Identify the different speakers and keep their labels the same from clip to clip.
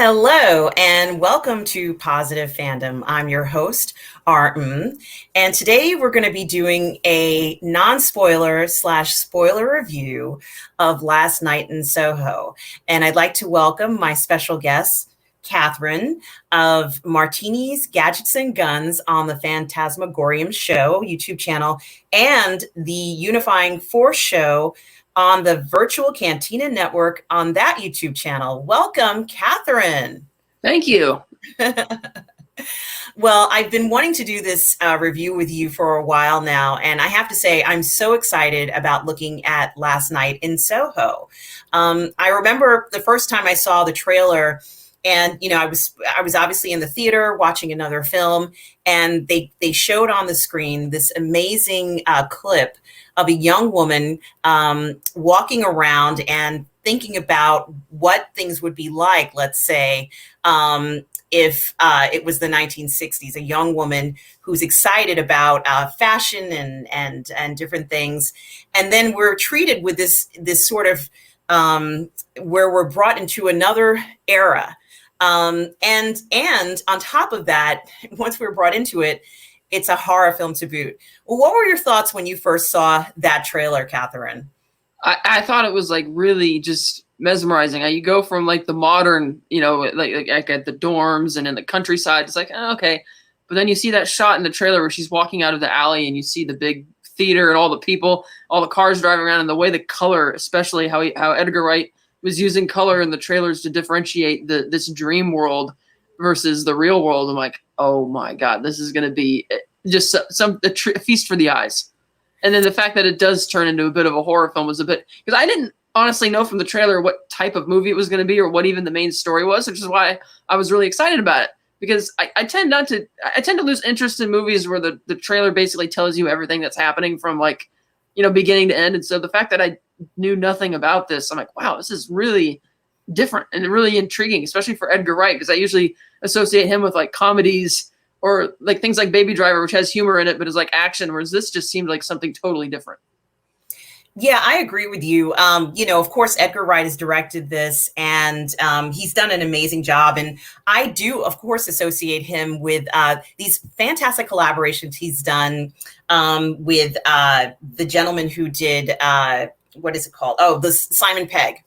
Speaker 1: Hello and welcome to Positive Fandom. I'm your host, Mmmm, and today we're going to be doing a non-spoiler slash spoiler review of Last Night in Soho. And I'd like to welcome my special guest, Catherine of Martinis, Gadgets, and Guns on the Phantasmagorium Show YouTube channel and the Unifying Force Show on the Virtual Cantina Network on that YouTube channel. Welcome, Catherine.
Speaker 2: Thank you.
Speaker 1: Well, I've been wanting to do this review with you for a while now, and I have to say I'm so excited about looking at Last Night in Soho. I remember the first time I saw the trailer, and I was obviously in the theater watching another film, and they showed on the screen this amazing clip of a young woman walking around and thinking about what things would be like, let's say, if it was the 1960s, a young woman who's excited about fashion and different things. And then we're treated with this sort of where we're brought into another era. And on top of that, once we're brought into it, it's a horror film to boot. Well, what were your thoughts when you first saw that trailer, Catherine?
Speaker 2: I thought it was like really just mesmerizing. You go from like the modern, like at the dorms and in the countryside. It's like, oh, okay. But then you see that shot in the trailer where she's walking out of the alley and you see the big theater and all the people, all the cars driving around, and the way the color, especially how Edgar Wright was using color in the trailers to differentiate this dream world versus the real world. I'm like, oh my God, this is going to be just a feast for the eyes. And then the fact that it does turn into a bit of a horror film was a bit, because I didn't honestly know from the trailer what type of movie it was going to be or what even the main story was, which is why I was really excited about it. Because I tend to lose interest in movies where the trailer basically tells you everything that's happening from beginning to end. And so the fact that I knew nothing about this, I'm like, wow, this is really different and really intriguing, especially for Edgar Wright, because I usually associate him with like comedies or like things like Baby Driver, which has humor in it, but is like action, whereas this just seemed like something totally different.
Speaker 1: Yeah, I agree with you. Of course, Edgar Wright has directed this, and he's done an amazing job. And I do, of course, associate him with these fantastic collaborations he's done with the gentleman who did, what is it called? Oh, the Simon Pegg.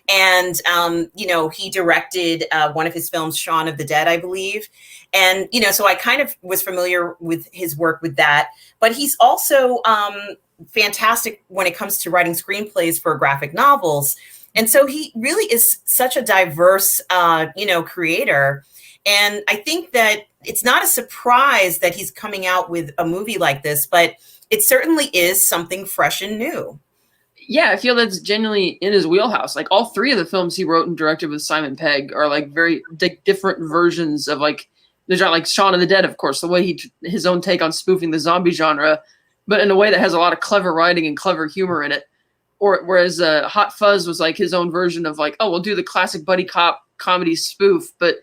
Speaker 1: And, he directed one of his films, Shaun of the Dead, I believe. And, so I kind of was familiar with his work with that. But he's also fantastic when it comes to writing screenplays for graphic novels. And so he really is such a diverse, creator. And I think that it's not a surprise that he's coming out with a movie like this, but it certainly is something fresh and new.
Speaker 2: Yeah, I feel that's genuinely in his wheelhouse. Like all three of the films he wrote and directed with Simon Pegg are like very different versions of like the genre, like Shaun of the Dead, of course, the way his own take on spoofing the zombie genre, but in a way that has a lot of clever writing and clever humor in it. Whereas Hot Fuzz was like his own version of like, oh, we'll do the classic buddy cop comedy spoof, but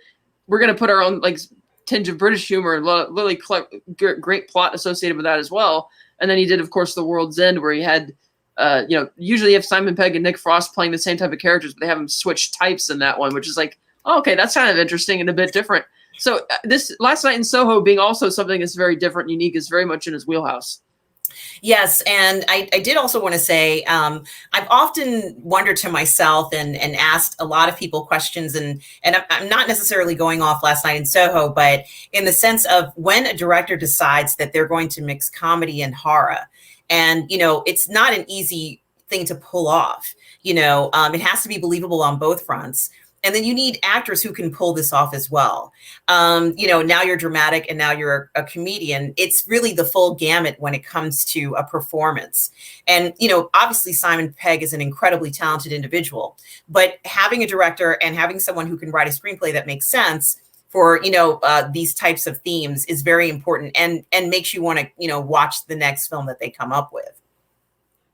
Speaker 2: we're going to put our own like tinge of British humor and really great plot associated with that as well. And then he did, of course, The World's End, where he had usually you have Simon Pegg and Nick Frost playing the same type of characters, but they have them switch types in that one, which is like, oh, okay, that's kind of interesting and a bit different. So this Last Night in Soho being also something that's very different and unique is very much in his wheelhouse.
Speaker 1: Yes, and I did also want to say I've often wondered to myself and asked a lot of people questions, and I'm not necessarily going off Last Night in Soho, but in the sense of when a director decides that they're going to mix comedy and horror, and it's not an easy thing to pull off. It has to be believable on both fronts. And then you need actors who can pull this off as well. Now you're dramatic and now you're a comedian. It's really the full gamut when it comes to a performance. And, obviously Simon Pegg is an incredibly talented individual, but having a director and having someone who can write a screenplay that makes sense for, these types of themes is very important and makes you want to, watch the next film that they come up with.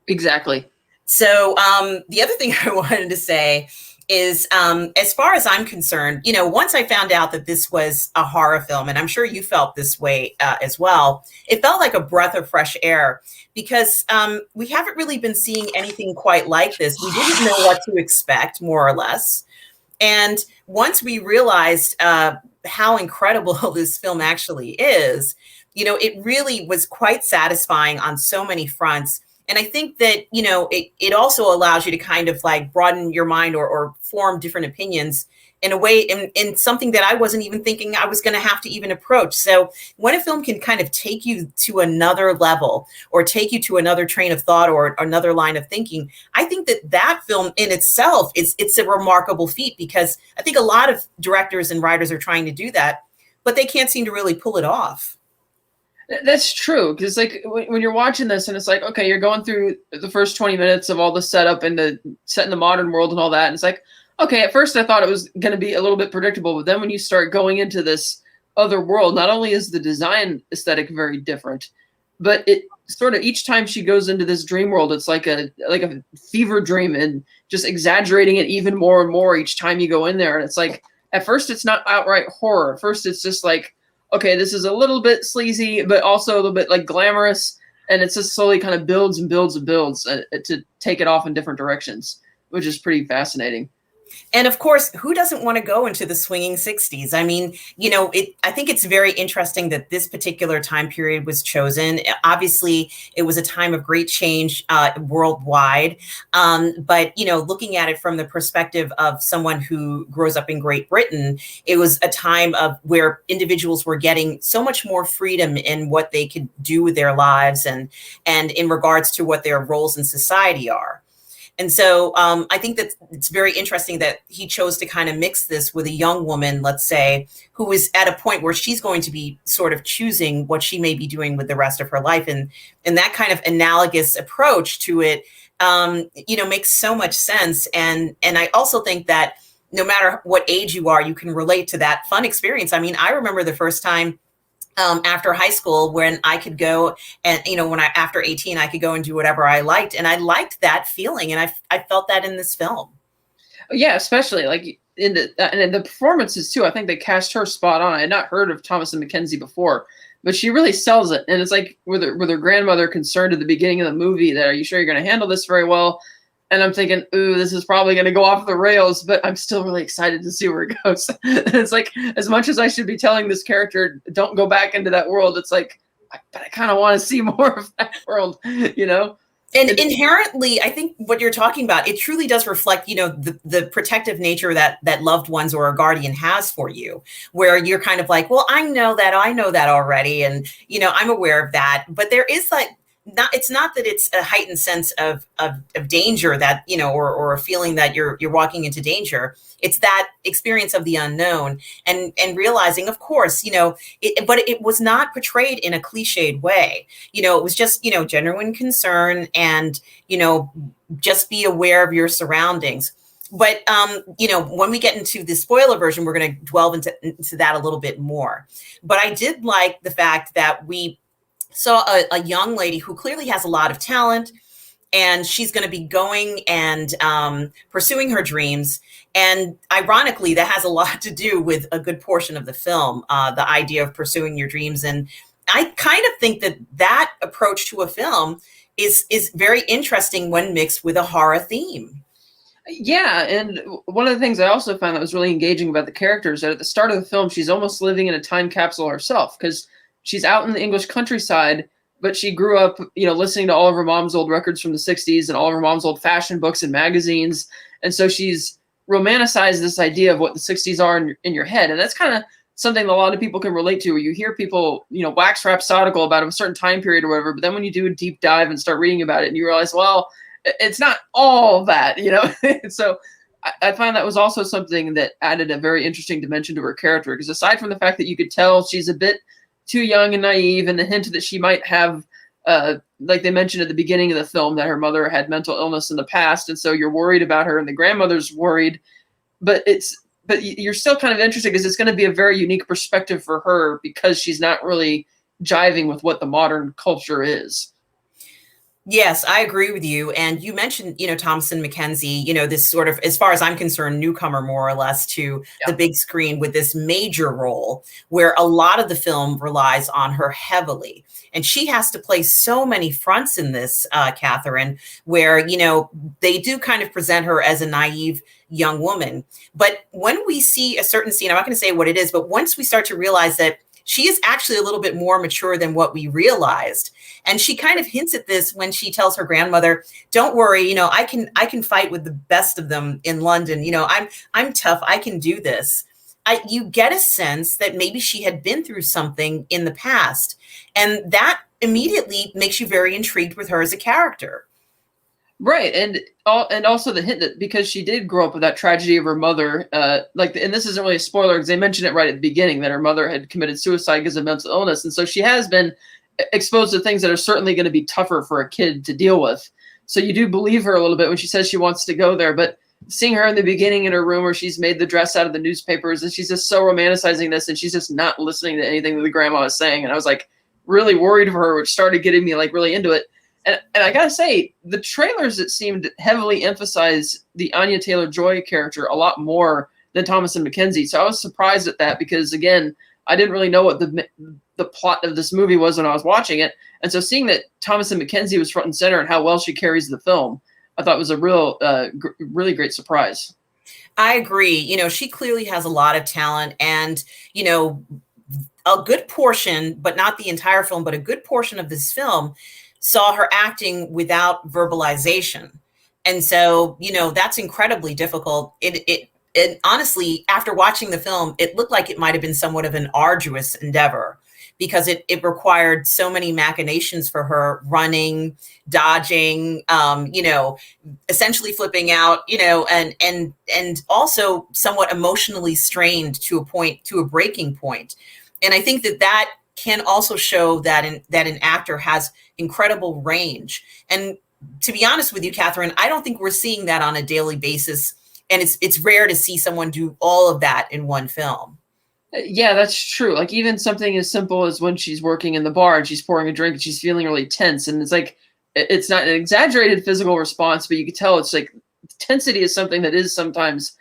Speaker 2: Exactly.
Speaker 1: So the other thing I wanted to say is as far as I'm concerned, once I found out that this was a horror film, and I'm sure you felt this way as well, it felt like a breath of fresh air because we haven't really been seeing anything quite like this. We didn't know what to expect, more or less. And once we realized how incredible this film actually is, it really was quite satisfying on so many fronts. And I think that, it also allows you to kind of like broaden your mind, or form different opinions in a way, in something that I wasn't even thinking I was going to have to even approach. So when a film can kind of take you to another level, or take you to another train of thought, or another line of thinking, I think that that film in itself it's a remarkable feat, because I think a lot of directors and writers are trying to do that, but they can't seem to really pull it off.
Speaker 2: That's true, because like when you're watching this and it's like, okay, you're going through the first 20 minutes of all the setup and the set in the modern world and all that, and it's like, okay, at first I thought it was going to be a little bit predictable, but then when you start going into this other world, not only is the design aesthetic very different, but it sort of, each time she goes into this dream world, it's like a fever dream, and just exaggerating it even more and more each time you go in there. And it's like, at first it's not outright horror. At first it's just like, okay, this is a little bit sleazy, but also a little bit like glamorous, and it just slowly kind of builds and builds and builds to take it off in different directions, which is pretty fascinating.
Speaker 1: And of course, who doesn't want to go into the swinging 60s? I mean, I think it's very interesting that this particular time period was chosen. Obviously, it was a time of great change worldwide. But, looking at it from the perspective of someone who grows up in Great Britain, it was a time of where individuals were getting so much more freedom in what they could do with their lives, and in regards to what their roles in society are. And so I think that it's very interesting that he chose to kind of mix this with a young woman, let's say, who is at a point where she's going to be sort of choosing what she may be doing with the rest of her life. And that kind of analogous approach to it, makes so much sense. And I also think that no matter what age you are, you can relate to that fun experience. I mean, I remember the first time after high school, when I could go and, after 18, I could go and do whatever I liked. And I liked that feeling. And I felt that in this film.
Speaker 2: Yeah, especially like in the performances too. I think they cast her spot on. I had not heard of Thomasin McKenzie before, but she really sells it. And it's like with her grandmother concerned at the beginning of the movie that, are you sure you're going to handle this very well? And I'm thinking, ooh, this is probably going to go off the rails, but I'm still really excited to see where it goes. It's like, as much as I should be telling this character, don't go back into that world, it's like, but I kind of want to see more of that world,
Speaker 1: And inherently, I think what you're talking about, it truly does reflect, the protective nature that loved ones or a guardian has for you, where you're kind of like, well, I know that already. And, I'm aware of that. But there is like, it's not that it's a heightened sense of danger that, or a feeling that you're walking into danger. It's that experience of the unknown, and realizing, of course, but it was not portrayed in a cliched way. It was just, genuine concern, and, just be aware of your surroundings. But, when we get into the spoiler version, we're going to delve into that a little bit more. But I did like the fact that we saw a young lady who clearly has a lot of talent, and she's going to be going and pursuing her dreams. And ironically, that has a lot to do with a good portion of the film, the idea of pursuing your dreams. And I kind of think that approach to a film is very interesting when mixed with a horror theme.
Speaker 2: Yeah, and one of the things I also found that was really engaging about the characters, that at the start of the film, she's almost living in a time capsule herself, because she's out in the English countryside, but she grew up, listening to all of her mom's old records from the 60s and all of her mom's old fashion books and magazines. And so she's romanticized this idea of what the 60s are in your head. And that's kind of something that a lot of people can relate to, where you hear people, wax rhapsodical about a certain time period or whatever, but then when you do a deep dive and start reading about it, and you realize, well, it's not all that, So I find that was also something that added a very interesting dimension to her character, because aside from the fact that you could tell she's a bit too young and naive, and the hint that she might have, like they mentioned at the beginning of the film, that her mother had mental illness in the past, and so you're worried about her, and the grandmother's worried, but you're still kind of interested, because it's going to be a very unique perspective for her, because she's not really jiving with what the modern culture is.
Speaker 1: Yes, I agree with you. And you mentioned, Thomasin McKenzie, this sort of, as far as I'm concerned, newcomer more or less to the
Speaker 2: Yeah.
Speaker 1: big screen with this major role where a lot of the film relies on her heavily. And she has to play so many fronts in this, Catherine, where, they do kind of present her as a naive young woman. But when we see a certain scene, I'm not going to say what it is, but once we start to realize that she is actually a little bit more mature than what we realized, and she kind of hints at this when she tells her grandmother, "Don't worry, I can fight with the best of them in London. I'm tough. I can do this." You get a sense that maybe she had been through something in the past, and that immediately makes you very intrigued with her as a character.
Speaker 2: Right, and also the hint that because she did grow up with that tragedy of her mother, and this isn't really a spoiler because they mention it right at the beginning that her mother had committed suicide because of mental illness, and so she has been exposed to things that are certainly going to be tougher for a kid to deal with. So you do believe her a little bit when she says she wants to go there, but seeing her in the beginning in her room where she's made the dress out of the newspapers and she's just so romanticizing this and she's just not listening to anything that the grandma is saying, and I was like really worried for her, which started getting me like really into it. And I gotta say, the trailers, it seemed, heavily emphasize the Anya Taylor-Joy character a lot more than Thomasin McKenzie. So I was surprised at that because, again, I didn't really know what the plot of this movie was when I was watching it. And so seeing that Thomasin McKenzie was front and center and how well she carries the film, I thought was a really great surprise.
Speaker 1: I agree. She clearly has a lot of talent, and, a good portion, but not the entire film, but a good portion of this film saw her acting without verbalization. And so, that's incredibly difficult. It honestly, after watching the film, it looked like it might have been somewhat of an arduous endeavor because it required so many machinations for her, running, dodging, essentially flipping out, and also somewhat emotionally strained to a breaking point. And I think that can also show that an actor has incredible range. And to be honest with you, Catherine, I don't think we're seeing that on a daily basis, and it's rare to see someone do all of that in one film.
Speaker 2: Yeah, that's true. Like even something as simple as when she's working in the bar and she's pouring a drink and she's feeling really tense, and it's like it's not an exaggerated physical response, but you could tell it's like tensity is something that is sometimes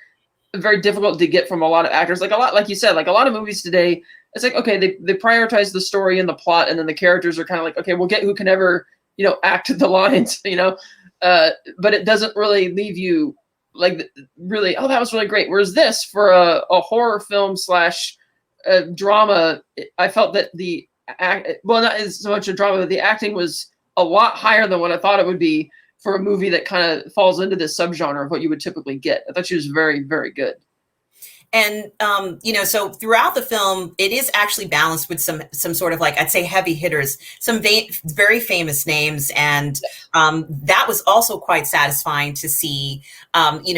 Speaker 2: very difficult to get from a lot of actors. Like a lot, like you said, like a lot of movies today, it's like, okay, they prioritize the story and the plot, and then the characters are kind of like, okay, we'll get who can ever, act the lines, but it doesn't really leave you like really, oh, that was really great. Whereas this, for a horror film slash drama, I felt that well, not as so much a drama, but the acting was a lot higher than what I thought it would be for a movie that kind of falls into this subgenre of what you would typically get. I thought she was very, very good.
Speaker 1: And so throughout the film, it is actually balanced with some sort of, like, I'd say, heavy hitters, some very famous names, and that was also quite satisfying to see.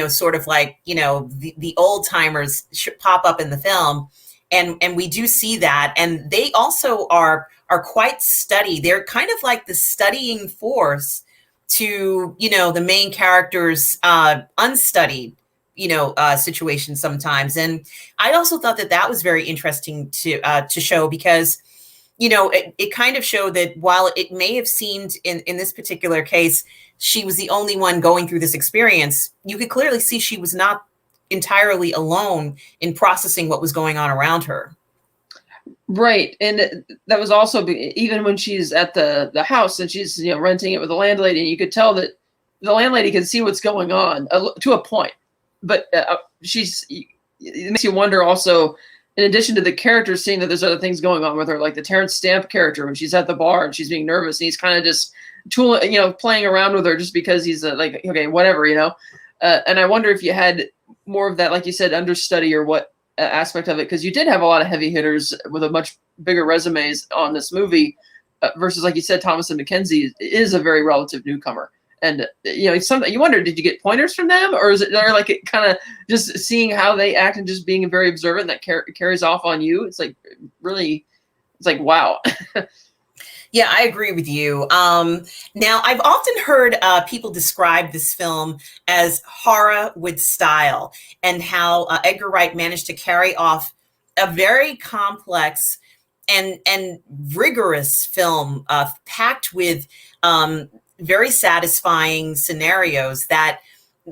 Speaker 1: Sort of like, the old timers pop up in the film, and we do see that, and they also are quite steady. They're kind of like the studying force to the main character's unstudied situation sometimes. And I also thought that was very interesting to show, because it kind of showed that while it may have seemed in this particular case she was the only one going through this experience, you could clearly see she was not entirely alone in processing what was going on around her.
Speaker 2: Right, and that was also even when she's at the house and she's renting it with the landlady, and you could tell that the landlady can see what's going on to a point, but it makes you wonder also, in addition to the characters seeing that there's other things going on with her, like the Terrence Stamp character when she's at the bar and she's being nervous and he's kind of just playing around with her just because he's like, okay, whatever, and I wonder if you had more of that, like you said, understudy or what aspect of it, because you did have a lot of heavy hitters with a much bigger resumes on this movie versus, like you said, Thomasin McKenzie is a very relative newcomer. And you wonder, did you get pointers from them, or is it like it kind of just seeing how they act and just being very observant that carries off on you? It's like really, it's like wow.
Speaker 1: Yeah, I agree with you. Now, I've often heard people describe this film as horror with style, and how Edgar Wright managed to carry off a very complex and rigorous film packed with very satisfying scenarios that,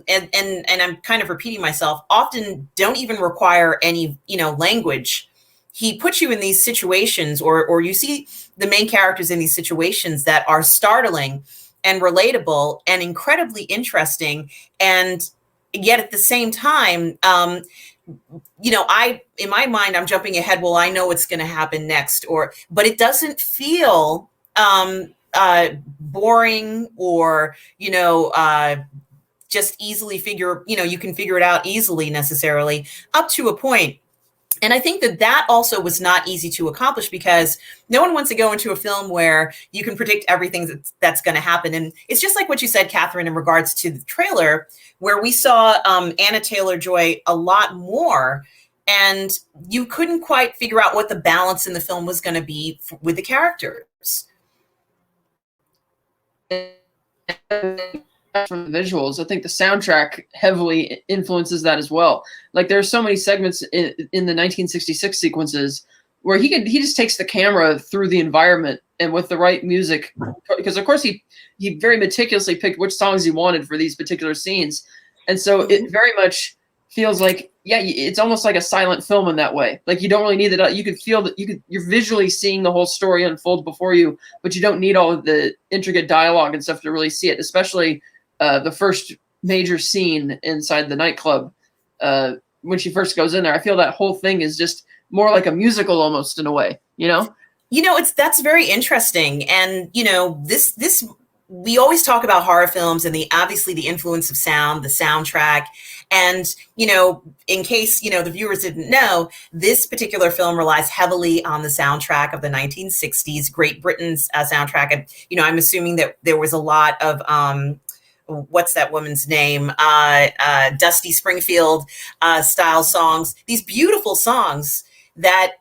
Speaker 1: and I'm kind of repeating myself, often don't even require any, language. He puts you in these situations, or you see the main characters in these situations that are startling and relatable and incredibly interesting. And yet at the same time, in my mind, I'm jumping ahead. Well, I know what's going to happen next, but it doesn't feel boring, or, just easily you can figure it out easily necessarily, up to a point. And I think that also was not easy to accomplish, because no one wants to go into a film where you can predict everything that's going to happen. And it's just like what you said, Catherine, in regards to the trailer, where we saw Anna Taylor-Joy a lot more, and you couldn't quite figure out what the balance in the film was going to be with the characters.
Speaker 2: From the visuals, I think the soundtrack heavily influences that as well. Like, there's so many segments in the 1966 sequences where he just takes the camera through the environment, and with the right music, because of course he very meticulously picked which songs he wanted for these particular scenes, and so it very much feels like, yeah, it's almost like a silent film in that way. Like, you don't really need it. You could feel that you're visually seeing the whole story unfold before you, but you don't need all of the intricate dialogue and stuff to really see it, especially the first major scene inside the nightclub, when she first goes in there. I feel that whole thing is just more like a musical almost, in a way,
Speaker 1: that's very interesting. And, this, we always talk about horror films and obviously the influence of sound, the soundtrack. And, in case, the viewers didn't know, this particular film relies heavily on the soundtrack of the 1960s, Great Britain's soundtrack. And, I'm assuming that there was a lot of, what's that woman's name? Dusty Springfield style songs, these beautiful songs that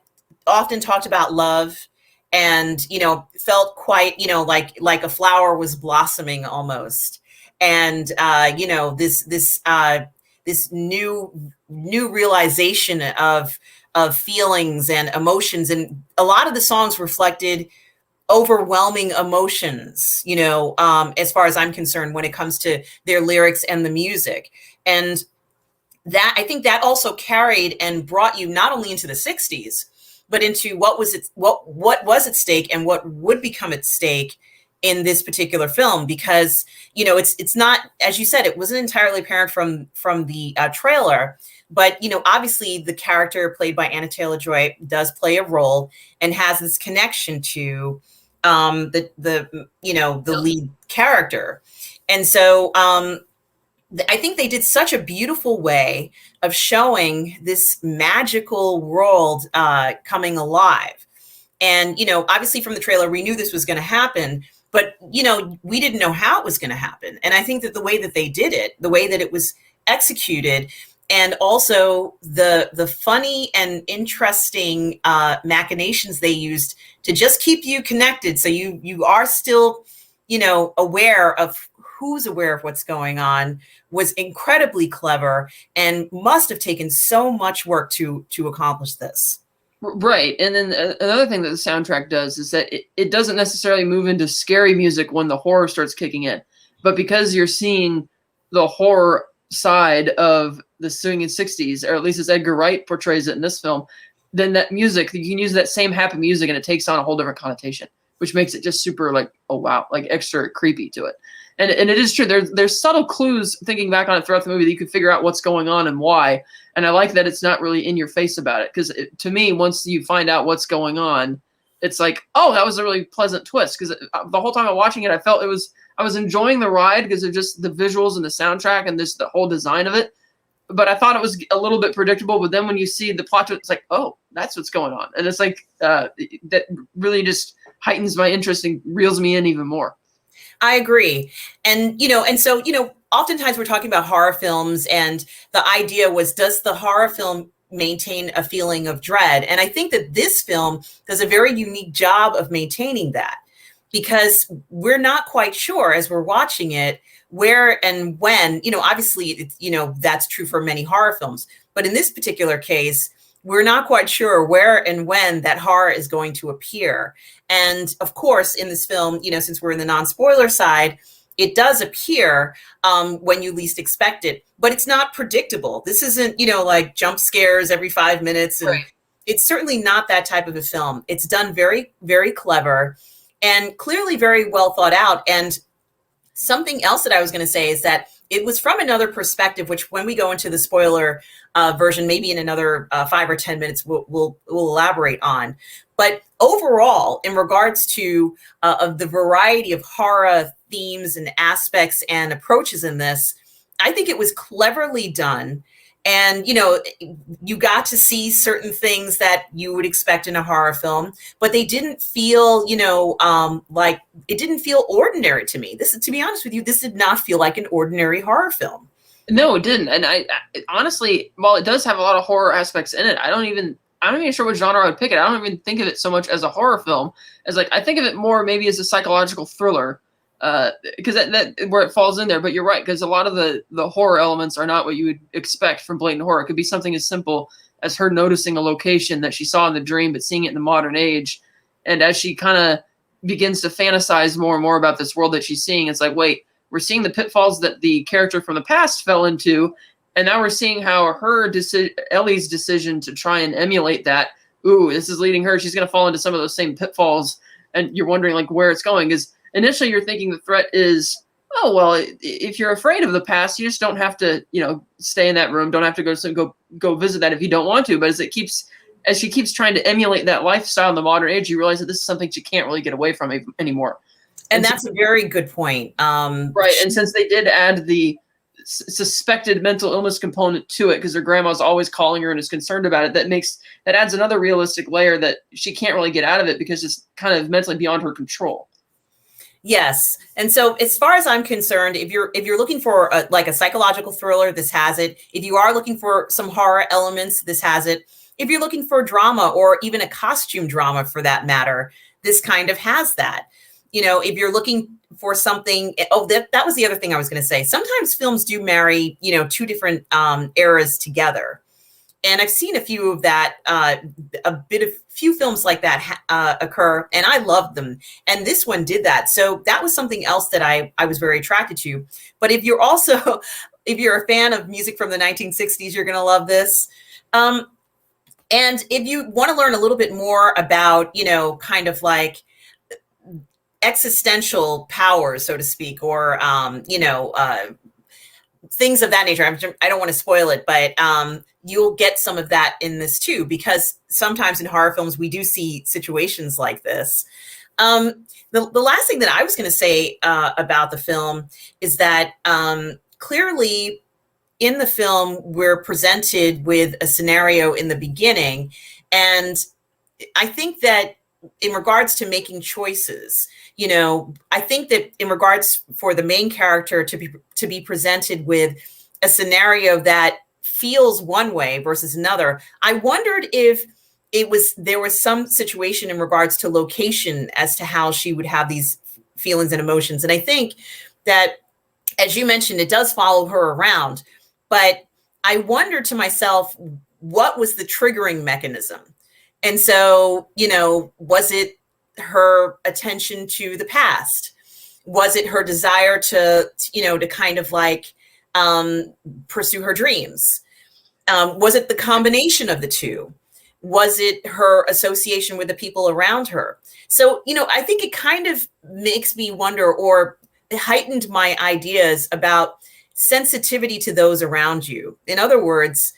Speaker 1: often talked about love, and, felt quite, like a flower was blossoming almost. And, this new realization of feelings and emotions. And a lot of the songs reflected overwhelming emotions, as far as I'm concerned, when it comes to their lyrics and the music. And that, I think that also carried and brought you not only into the 60s, but into what was at stake and what would become at stake in this particular film. Because, it's not, as you said, it wasn't entirely apparent from the trailer, but, obviously the character played by Anna Taylor-Joy does play a role and has this connection to the lead character. And so I think they did such a beautiful way of showing this magical world coming alive. And, obviously from the trailer, we knew this was going to happen, but, we didn't know how it was going to happen. And I think that the way that they did it, the way that it was executed, and also the funny and interesting machinations they used to just keep you connected, so you are still, aware of who's aware of what's going on, was incredibly clever, and must have taken so much work to accomplish this.
Speaker 2: Right. And then another thing that the soundtrack does is that it doesn't necessarily move into scary music when the horror starts kicking in, but because you're seeing the horror side of the swinging 60s, or at least as Edgar Wright portrays it in this film, then that music, you can use that same happy music and it takes on a whole different connotation, which makes it just super, like, oh wow, like extra creepy to it. And it is true, there's subtle clues, thinking back on it throughout the movie, that you can figure out what's going on and why. And I like that it's not really in your face about it, because to me, once you find out what's going on, it's like, oh, that was a really pleasant twist. Because the whole time I'm watching it, I was enjoying the ride because of just the visuals and the soundtrack and the whole design of it. But I thought it was a little bit predictable. But then when you see the plot to it, it's like, oh, that's what's going on. And it's like, that really just heightens my interest and reels me in even more.
Speaker 1: I agree. And, so, oftentimes we're talking about horror films, and the idea was, does the horror film maintain a feeling of dread? And I think that this film does a very unique job of maintaining that, because we're not quite sure as we're watching it where and when, obviously, that's true for many horror films. But in this particular case, we're not quite sure where and when that horror is going to appear. And of course, in this film, since we're in the non-spoiler side, it does appear when you least expect it, but it's not predictable. This isn't, like jump scares every 5 minutes. And
Speaker 2: Right.
Speaker 1: it's certainly not that type of a film. It's done very, very clever and clearly very well thought out. And something else that I was going to say is that it was from another perspective, which when we go into the spoiler version, maybe in another 5 or 10 minutes, we'll elaborate on. But overall, in regards to of the variety of horror themes and aspects and approaches in this, I think it was cleverly done. And, you got to see certain things that you would expect in a horror film, but they didn't feel, like it didn't feel ordinary to me. To be honest with you, this did not feel like an ordinary horror film.
Speaker 2: No, it didn't. And I honestly, while it does have a lot of horror aspects in it, I'm not even sure what genre I would pick it. I don't even think of it so much as a horror film as I think of it more maybe as a psychological thriller. Because that where it falls in there, but you're right, because a lot of the horror elements are not what you would expect from blatant horror. It could be something as simple as her noticing a location that she saw in the dream, but seeing it in the modern age. And as she kind of begins to fantasize more and more about this world that she's seeing, it's like, wait, we're seeing the pitfalls that the character from the past fell into, and now we're seeing how Ellie's decision to try and emulate that. Ooh, this is leading her. She's going to fall into some of those same pitfalls, and you're wondering where it's going. Because initially you're thinking the threat is, oh, well, if you're afraid of the past, you just don't have to, stay in that room. Don't have to go visit that if you don't want to. But as she keeps trying to emulate that lifestyle in the modern age, you realize that this is something she can't really get away from anymore.
Speaker 1: And that's a very good point.
Speaker 2: Right. And since they did add the suspected mental illness component to it, because her grandma's always calling her and is concerned about it, that adds another realistic layer that she can't really get out of it because it's kind of mentally beyond her control.
Speaker 1: Yes. And so as far as I'm concerned, if you're looking for a psychological thriller, this has it. If you are looking for some horror elements, this has it. If you're looking for drama or even a costume drama for that matter, this kind of has that. If you're looking for something, that was the other thing I was going to say. Sometimes films do marry, two different eras together. And I've seen a few of that, few films like that occur, and I loved them. And this one did that. So that was something else that I was very attracted to. But if you're a fan of music from the 1960s, you're going to love this. And if you want to learn a little bit more about, kind of like existential powers, so to speak, or, things of that nature. I don't want to spoil it, but you'll get some of that in this too, because sometimes in horror films, we do see situations like this. The last thing that I was going to say about the film is that clearly in the film, we're presented with a scenario in the beginning. And I think that in regards to making choices, I think that in regards for the main character to be presented with a scenario that feels one way versus another, I wondered if there was some situation in regards to location as to how she would have these feelings and emotions. And I think that, as you mentioned, it does follow her around, but I wondered to myself, what was the triggering mechanism? And so, was it her attention to the past? Was it her desire to kind of pursue her dreams? Was it the combination of the two? Was it her association with the people around her? So, I think it kind of makes me wonder, or heightened my ideas about sensitivity to those around you. In other words,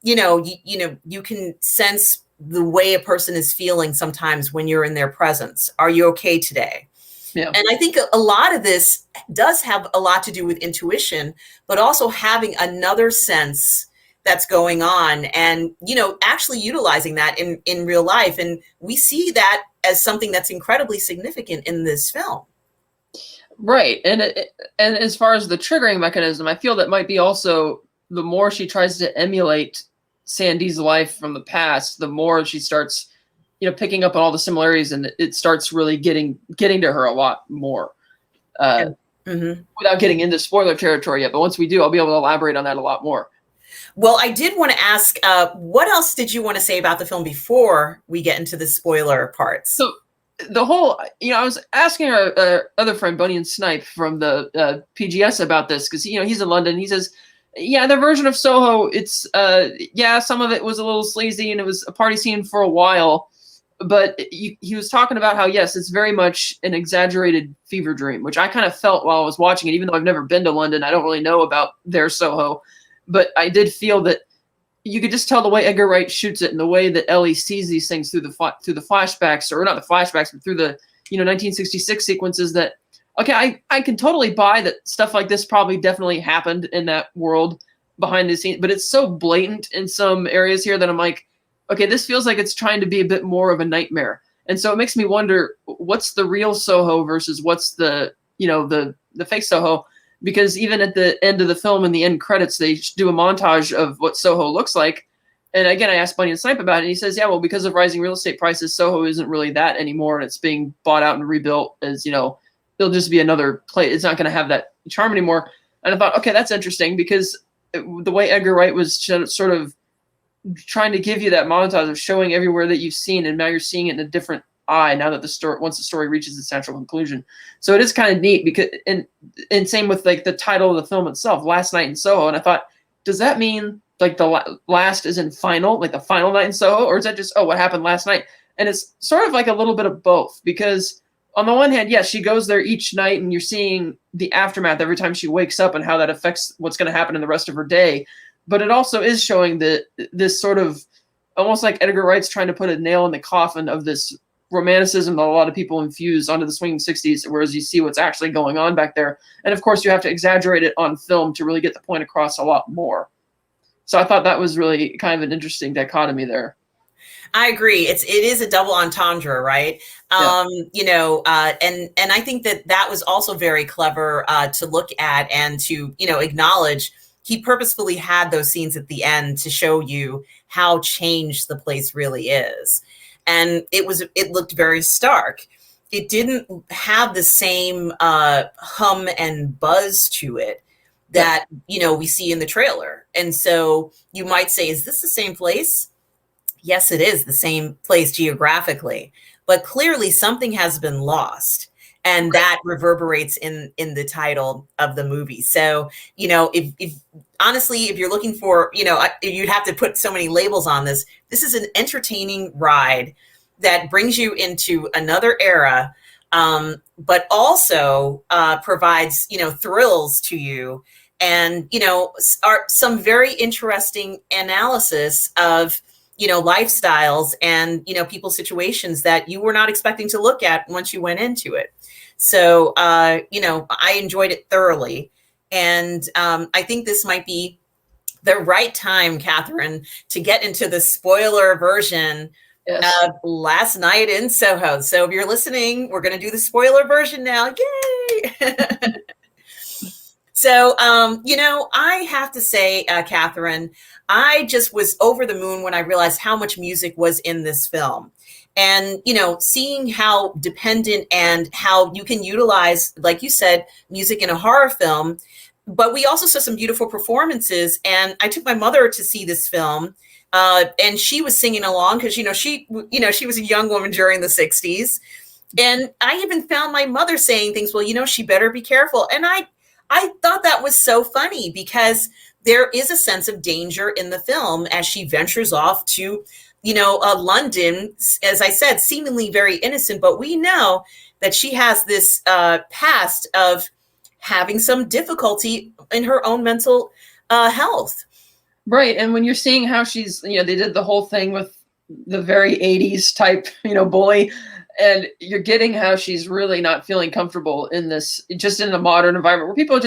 Speaker 1: you can sense the way a person is feeling sometimes when you're in their presence. Are you okay today? Yeah. And I think a lot of this does have a lot to do with intuition, but also having another sense that's going on and, actually utilizing that in real life. And we see that as something that's incredibly significant in this film.
Speaker 2: Right. And as far as the triggering mechanism, I feel that might be also the more she tries to emulate Sandy's life from the past, the more she starts, picking up on all the similarities, and it starts really getting to her a lot more. Without getting into spoiler territory yet, but once we do, I'll be able to elaborate on that a lot more.
Speaker 1: Well, I did want to ask, what else did you want to say about the film before we get into the spoiler parts?
Speaker 2: So the whole, I was asking our other friend Bunny and Snipe from the PGS about this because he's in London. He says, yeah, their version of Soho, it's yeah, some of it was a little sleazy and it was a party scene for a while, but he was talking about how yes, it's very much an exaggerated fever dream, which I kind of felt while I was watching it. Even though I've never been to London, I don't really know about their Soho, but I did feel that you could just tell the way Edgar Wright shoots it and the way that Ellie sees these things through the flashbacks, or not the flashbacks, but through the 1966 sequences. That okay, I can totally buy that stuff like this probably definitely happened in that world behind the scenes, but it's so blatant in some areas here that I'm like, okay, this feels like it's trying to be a bit more of a nightmare, and so it makes me wonder what's the real Soho versus what's the the fake Soho. Because even at the end of the film, in the end credits, they do a montage of what Soho looks like. And again, I asked Bunny and Snipe about it, and he says, yeah, well, because of rising real estate prices, Soho isn't really that anymore, and it's being bought out and rebuilt as, it'll just be another place. It's not going to have that charm anymore. And I thought, okay, that's interesting, because the way Edgar Wright was sort of trying to give you that montage of showing everywhere that you've seen, and now you're seeing it in a different eye now that once the story reaches its natural conclusion. So it is kind of neat, because and same with like the title of the film itself, Last Night in Soho. And I thought, does that mean like the last is in final, like the final night in Soho, or is that just what happened last night? And it's sort of like a little bit of both, because on the one hand, yes, she goes there each night and you're seeing the aftermath every time she wakes up and how that affects what's going to happen in the rest of her day. But it also is showing this sort of almost like Edgar Wright's trying to put a nail in the coffin of this romanticism that a lot of people infuse onto the swinging 60s, whereas you see what's actually going on back there. And of course, you have to exaggerate it on film to really get the point across a lot more. So I thought that was really kind of an interesting dichotomy there.
Speaker 1: I agree. It is a double entendre, right?
Speaker 2: Yeah.
Speaker 1: And I think that was also very clever to look at and to, acknowledge. He purposefully had those scenes at the end to show you how changed the place really is. And it looked very stark. It didn't have the same hum and buzz to it that, we see in the trailer. And so you might say, is this the same place? Yes, it is the same place geographically, but clearly something has been lost. And that reverberates in the title of the movie. So, if honestly, if you're looking for, you'd have to put so many labels on this. This is an entertaining ride that brings you into another era, but also provides, thrills to you, and, are some very interesting analysis of, lifestyles and, people's situations that you were not expecting to look at once you went into it. So, I enjoyed it thoroughly. And I think this might be the right time, Catherine, to get into the spoiler version of Last Night in Soho. So if you're listening, we're going to do the spoiler version now. Yay! So, I have to say, Catherine, I just was over the moon when I realized how much music was in this film. And, seeing how dependent and how you can utilize, like you said, music in a horror film. But we also saw some beautiful performances. And I took my mother to see this film. And she was singing along because, she was a young woman during the 60s. And I even found my mother saying things, well, she better be careful. And I thought that was so funny, because there is a sense of danger in the film as she ventures off to, London, as I said, seemingly very innocent, but we know that she has this past of having some difficulty in her own mental health.
Speaker 2: Right. And when you're seeing how she's, they did the whole thing with the very 80s type, bully, and you're getting how she's really not feeling comfortable in this, just in a modern environment where people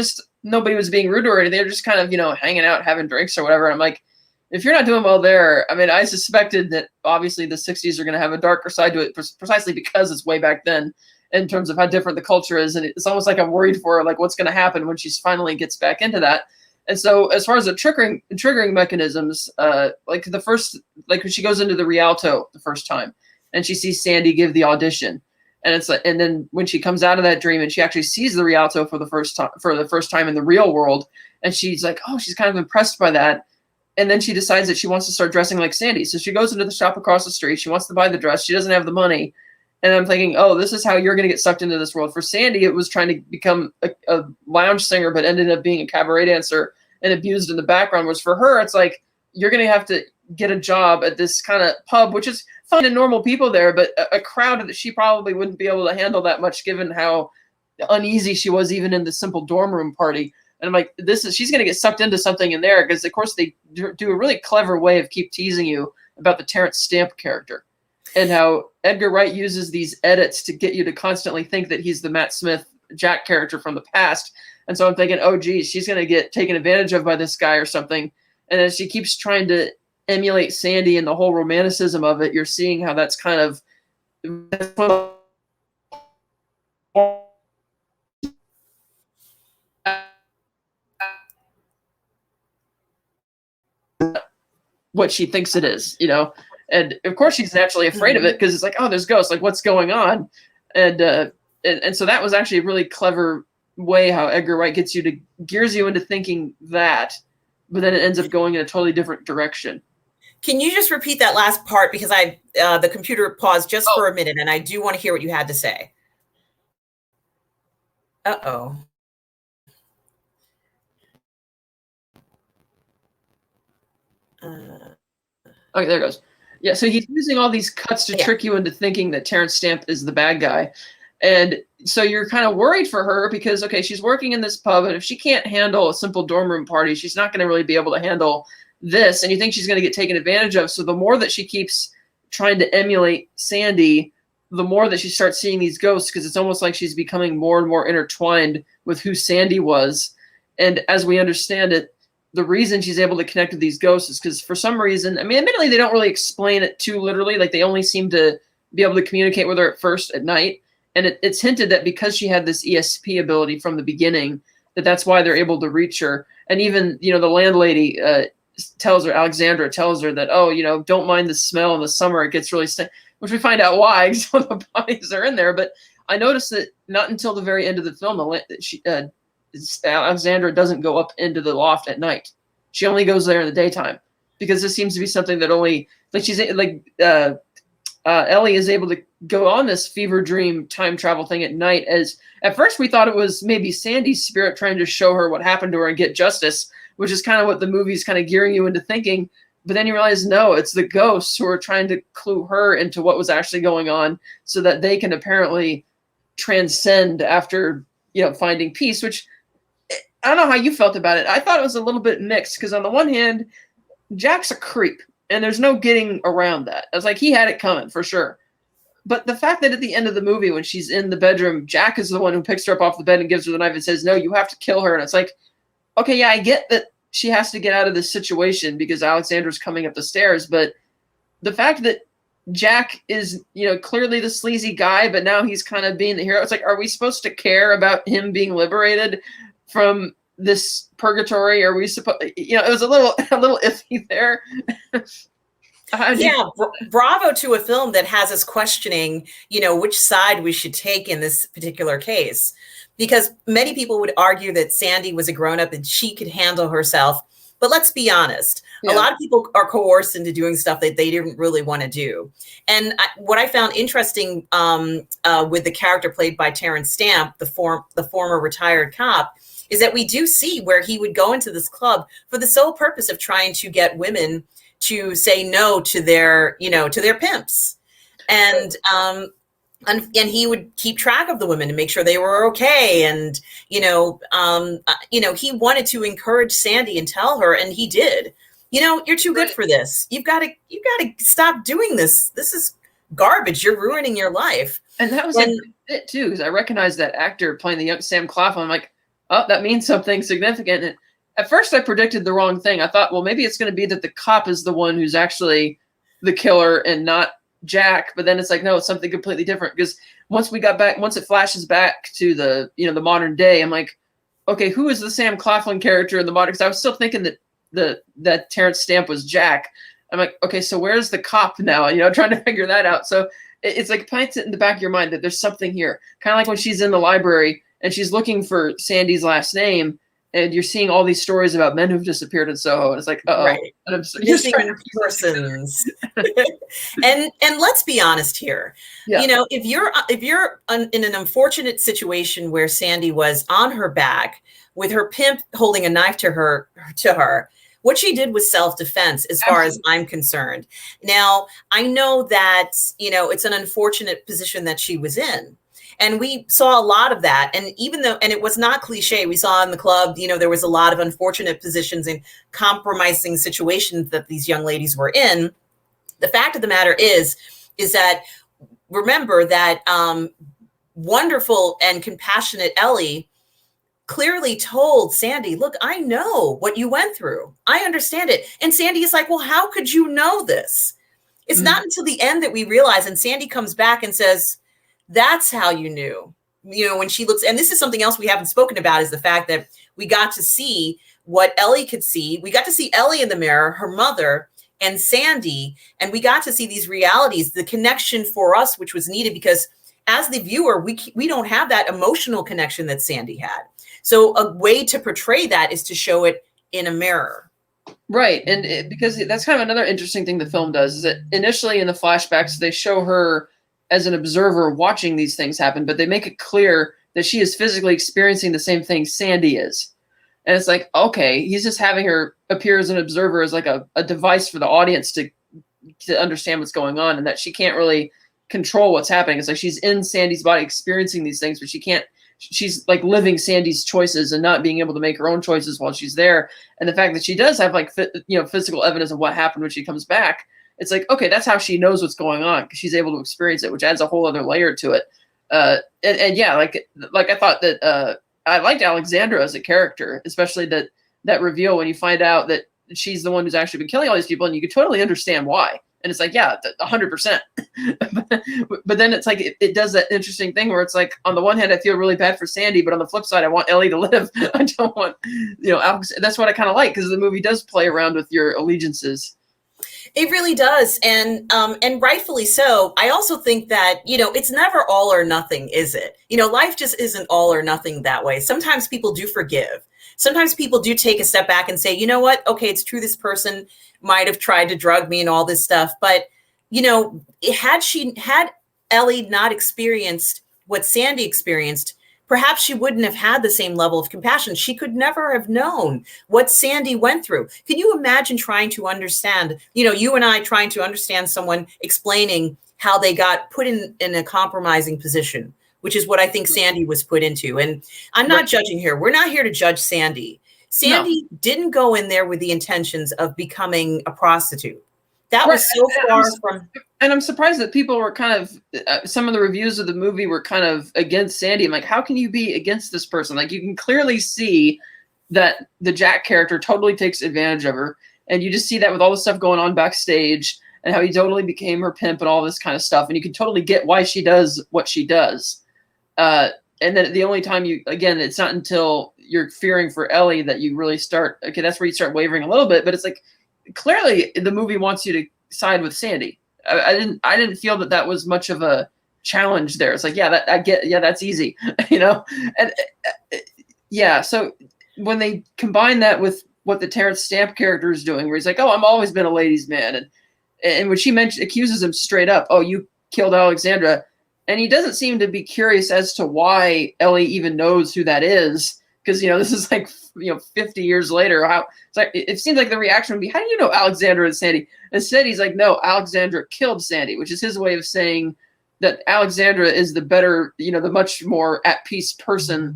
Speaker 2: nobody was being rude to her. They were just kind of, hanging out, having drinks or whatever. I'm like, if you're not doing well there, I mean, I suspected that obviously the 60s are going to have a darker side to it precisely because it's way back then in terms of how different the culture is. And it's almost like I'm worried for her, like what's going to happen when she finally gets back into that. And so as far as the triggering mechanisms, like when she goes into the Rialto the first time and she sees Sandy give the audition, and it's like, and then when she comes out of that dream and she actually sees the Rialto for the first time in the real world, and she's like, oh, she's kind of impressed by that. And then she decides that she wants to start dressing like Sandy. So she goes into the shop across the street. She wants to buy the dress. She doesn't have the money. And I'm thinking, oh, this is how you're going to get sucked into this world. For Sandy, it was trying to become a lounge singer, but ended up being a cabaret dancer and abused in the background. Whereas for her, it's like, you're going to have to get a job at this kind of pub, which is fun and normal people there, but a crowd that she probably wouldn't be able to handle that much, given how uneasy she was even in the simple dorm room party. And I'm like, she's going to get sucked into something in there, because of course they do a really clever way of keep teasing you about the Terrence Stamp character and how Edgar Wright uses these edits to get you to constantly think that he's the Matt Smith Jack character from the past. And so I'm thinking, oh geez, she's going to get taken advantage of by this guy or something. And as she keeps trying to emulate Sandy and the whole romanticism of it, you're seeing how that's kind of what she thinks it is, you know. And of course she's naturally afraid of it, because it's like, oh, there's ghosts, like what's going on? And so that was actually a really clever way how Edgar Wright gears you into thinking that, but then it ends up going in a totally different direction.
Speaker 1: Can you just repeat that last part, because the computer paused just for a minute, and I do want to hear what you had to say. Uh-oh.
Speaker 2: Okay, there it goes. Yeah, so he's using all these cuts to trick you into thinking that Terrence Stamp is the bad guy. And so you're kind of worried for her, because, okay, she's working in this pub, and if she can't handle a simple dorm room party, she's not going to really be able to handle this. And you think she's going to get taken advantage of. So the more that she keeps trying to emulate Sandy, the more that she starts seeing these ghosts, because it's almost like she's becoming more and more intertwined with who Sandy was. And as we understand it, the reason she's able to connect with these ghosts is because for some reason, I mean, admittedly, they don't really explain it too literally. Like, they only seem to be able to communicate with her at first at night. And it's hinted that because she had this ESP ability from the beginning, that's why they're able to reach her. And even, you know, the landlady Alexandra tells her that, oh, you know, don't mind the smell in the summer. It gets really which we find out why, because some of the bodies are in there. But I noticed that not until the very end of the film, Alexandra doesn't go up into the loft at night. She only goes there in the daytime, because this seems to be something that only, like, she's like, Ellie is able to go on this fever dream time travel thing at night. As at first we thought it was maybe Sandy's spirit trying to show her what happened to her and get justice, which is kind of what the movie's kind of gearing you into thinking. But then you realize, no, it's the ghosts who are trying to clue her into what was actually going on, so that they can apparently transcend after, you know, finding peace. Which, I don't know how you felt about it. I thought it was a little bit mixed, because on the one hand, Jack's a creep, and there's no getting around that. I was like, he had it coming for sure. But the fact that at the end of the movie, when she's in the bedroom, Jack is the one who picks her up off the bed and gives her the knife and says, no, you have to kill her. And it's like, okay, yeah, I get that she has to get out of this situation because Alexandra's coming up the stairs. But the fact that Jack is, you know, clearly the sleazy guy, but now he's kind of being the hero. It's like, are we supposed to care about him being liberated from this purgatory? Are we supposed, you know, it was a little iffy there.
Speaker 1: Yeah, bravo to a film that has us questioning, you know, which side we should take in this particular case. Because many people would argue that Sandy was a grown-up and she could handle herself. But let's be honest, a lot of people are coerced into doing stuff that they didn't really want to do. And what I found interesting with the character played by Terrence Stamp, the former retired cop, is that we do see where he would go into this club for the sole purpose of trying to get women to say no to their, you know, to their pimps. And he would keep track of the women and make sure they were okay. And, he wanted to encourage Sandy and tell her, and he did, you know, you're too good for this. You've got to stop doing this. This is garbage. You're ruining your life.
Speaker 2: And that was it too, because I recognized that actor playing the young Sam Claflin. I'm like, oh, that means something significant. And at first I predicted the wrong thing. I thought, well, maybe it's going to be that the cop is the one who's actually the killer and not Jack. But then it's like, no, it's something completely different. Because once it flashes back to the, you know, the modern day, I'm like, okay, who is the Sam Claflin character in the modern? Because I was still thinking that Terrence Stamp was Jack. I'm like, okay, so where's the cop now? You know, trying to figure that out. So it's like plants it in the back of your mind that there's something here. Kind of like when she's in the library and she's looking for Sandy's last name. and you're seeing all these stories about men who've disappeared in Soho, and it's like, uh-oh.
Speaker 1: Right.
Speaker 2: And I'm just trying to
Speaker 1: Missing persons. And let's be honest here.
Speaker 2: yeah.
Speaker 1: If you're in an unfortunate situation where Sandy was on her back with her pimp holding a knife to her, what she did was self-defense, as far as I'm concerned. Now, I know that, it's an unfortunate position that she was in. And we saw a lot of that. And and it was not cliche, we saw in the club, there was a lot of unfortunate positions and compromising situations that these young ladies were in. The fact of the matter is that, remember that wonderful and compassionate Ellie clearly told Sandy, look, I know what you went through. I understand it. And Sandy is like, well, how could you know this? It's not until the end that we realize. And Sandy comes back and says, that's how you knew, when she looks. And this is something else we haven't spoken about, is the fact that we got to see what Ellie could see. We got to see Ellie in the mirror, her mother, and Sandy. And we got to see these realities, the connection for us, which was needed, because as the viewer, we don't have that emotional connection that Sandy had. So a way to portray that is to show it in a mirror.
Speaker 2: Right. And because that's kind of another interesting thing the film does, is that initially in the flashbacks, they show her as an observer watching these things happen, but they make it clear that she is physically experiencing the same thing Sandy is. And it's like, okay, he's just having her appear as an observer, as like a device for the audience to understand what's going on, and that she can't really control what's happening. It's like she's in Sandy's body experiencing these things, but she's like living Sandy's choices and not being able to make her own choices while she's there. And the fact that she does have like physical evidence of what happened when she comes back, it's like, okay, that's how she knows what's going on, because she's able to experience it, which adds a whole other layer to it. And yeah, like I thought that I liked Alexandra as a character, especially that reveal when you find out that she's the one who's actually been killing all these people, and you could totally understand why. And it's like, yeah, 100%. But then it's like, it does that interesting thing where it's like, on the one hand, I feel really bad for Sandy, but on the flip side, I want Ellie to live. I don't want, Alex. That's what I kind of like, because the movie does play around with your allegiances.
Speaker 1: It really does. And rightfully so. I also think that, it's never all or nothing, is it? Life just isn't all or nothing that way. Sometimes people do forgive. Sometimes people do take a step back and say, you know what? Okay, it's true, this person might have tried to drug me and all this stuff. But, had Ellie not experienced what Sandy experienced, perhaps she wouldn't have had the same level of compassion. She could never have known what Sandy went through. Can you imagine trying to understand, you and I trying to understand someone explaining how they got put in a compromising position, which is what I think Sandy was put into. And I'm not judging here. We're not here to judge Sandy. Sandy didn't go in there with the intentions of becoming a prostitute. That was so far from.
Speaker 2: And I'm surprised that people were kind of, some of the reviews of the movie were kind of against Sandy. I'm like, how can you be against this person? Like, you can clearly see that the Jack character totally takes advantage of her. And you just see that with all the stuff going on backstage, and how he totally became her pimp and all this kind of stuff. And you can totally get why she does what she does. And then the only time it's not until you're fearing for Ellie that you really start, okay, that's where you start wavering a little bit. But it's like, clearly the movie wants you to side with Sandy. I didn't feel that was much of a challenge there. It's like, yeah, that's easy, and yeah. So when they combine that with what the Terrence Stamp character is doing, where he's like, oh, I've always been a ladies' man. And when she accuses him straight up, oh, you killed Alexandra. And he doesn't seem to be curious as to why Ellie even knows who that is. Because, this is like, 50 years later. It's like, it seems like the reaction would be, how do you know Alexandra and Sandy? Instead, he's like, no, Alexandra killed Sandy, which is his way of saying that Alexandra is the better, the much more at peace person,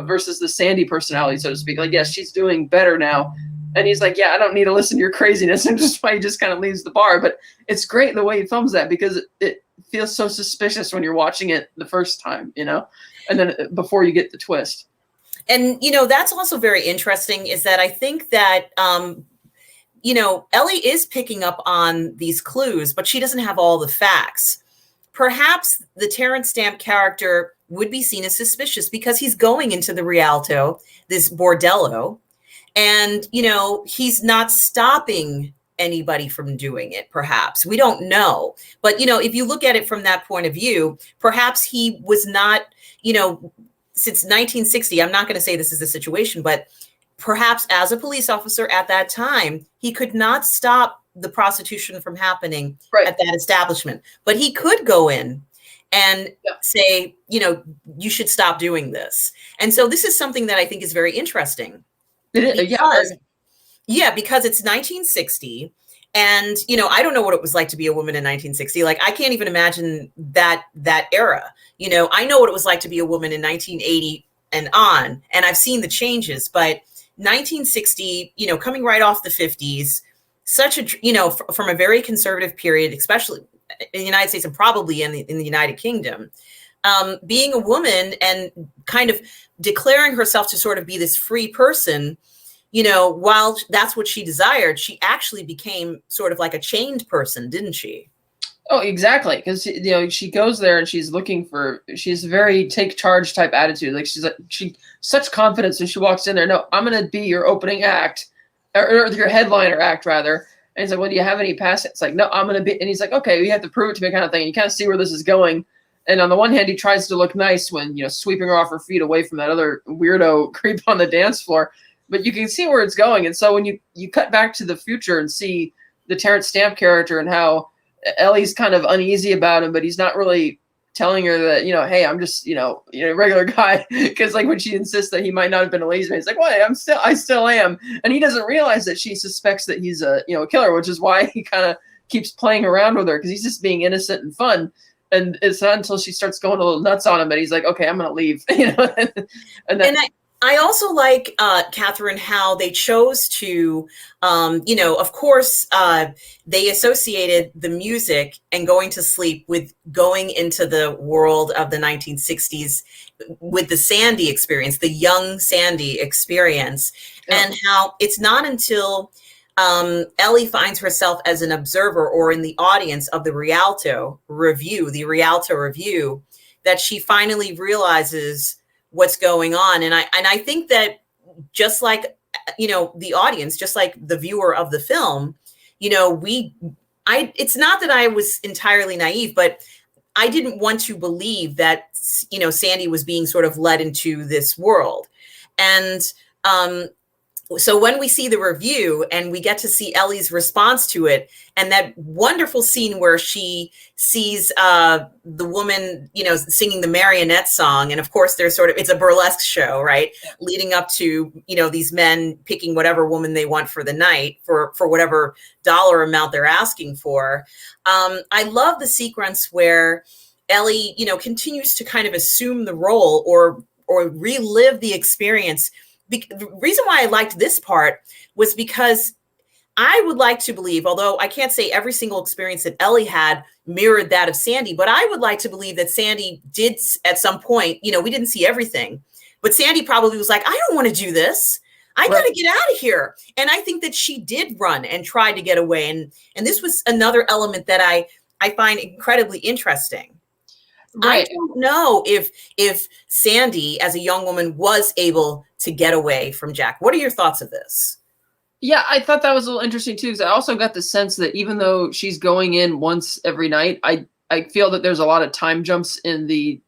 Speaker 2: versus the Sandy personality, so to speak. Like, yes, she's doing better now. And he's like, yeah, I don't need to listen to your craziness. And just why he just kind of leaves the bar. But it's great the way he films that, because it feels so suspicious when you're watching it the first time, and then before you get the twist.
Speaker 1: And, that's also very interesting, is that I think that, Ellie is picking up on these clues, but she doesn't have all the facts. Perhaps the Terrence Stamp character would be seen as suspicious because he's going into the Rialto, this bordello, and, he's not stopping anybody from doing it, perhaps. We don't know. But, if you look at it from that point of view, perhaps he was not, since 1960, I'm not going to say this is the situation, but perhaps as a police officer at that time, he could not stop the prostitution from happening
Speaker 2: Right.
Speaker 1: at that establishment, but he could go in and
Speaker 2: Yeah.
Speaker 1: say, you should stop doing this. And so this is something that I think is very interesting.
Speaker 2: It is,
Speaker 1: Because it's 1960. And, I don't know what it was like to be a woman in 1960. Like, I can't even imagine that era. I know what it was like to be a woman in 1980 and on, and I've seen the changes, but 1960, coming right off the 50s, such a, from a very conservative period, especially in the United States and probably in the United Kingdom, being a woman and kind of declaring herself to sort of be this free person, while that's what she desired, she actually became sort of like a chained person, didn't she?
Speaker 2: Oh, exactly. Because she goes there and she's a very take charge type attitude. Like she such confidence when she walks in there. No, I'm gonna be your opening act, or your headliner act rather. And he's like, well, do you have any past? It's like, no, I'm gonna be. And he's like, okay, you have to prove it to me, kind of thing. And you kind of see where this is going. And on the one hand, he tries to look nice when sweeping her off her feet away from that other weirdo creep on the dance floor. But you can see where it's going. And so when you cut back to the future and see the Terrence Stamp character and how Ellie's kind of uneasy about him, but he's not really telling her that, hey, I'm just, a regular guy. Because like when she insists that he might not have been a ladies' man, he's like, well, I still am. And he doesn't realize that she suspects that he's a killer, which is why he kind of keeps playing around with her, because he's just being innocent and fun. And it's not until she starts going a little nuts on him that he's like, okay, I'm going to leave. And
Speaker 1: I also like, Catherine, how they chose to, of course, they associated the music and going to sleep with going into the world of the 1960s with the Sandy experience, the young Sandy experience, and how it's not until Ellie finds herself as an observer or in the audience of the Rialto review, that she finally realizes what's going on. And I think that just like, the audience, just like the viewer of the film, it's not that I was entirely naive, but I didn't want to believe that, Sandy was being sort of led into this world. And, so when we see the review and we get to see Ellie's response to it, and that wonderful scene where she sees the woman, singing the marionette song, and of course it's a burlesque show, right? Leading up to, these men picking whatever woman they want for the night for whatever dollar amount they're asking for. I love the sequence where Ellie, continues to kind of assume the role or relive the experience. The reason why I liked this part was because I would like to believe, although I can't say every single experience that Ellie had mirrored that of Sandy, but I would like to believe that Sandy did at some point, we didn't see everything, but Sandy probably was like, I don't want to do this. I got to get out of here. And I think that she did run and try to get away. And this was another element that I find incredibly interesting. Right. I don't know if Sandy, as a young woman, was able to get away from Jack. What are your thoughts of this?
Speaker 2: Yeah, I thought that was a little interesting too, because I also got the sense that even though she's going in once every night, I feel that there's a lot of time jumps in the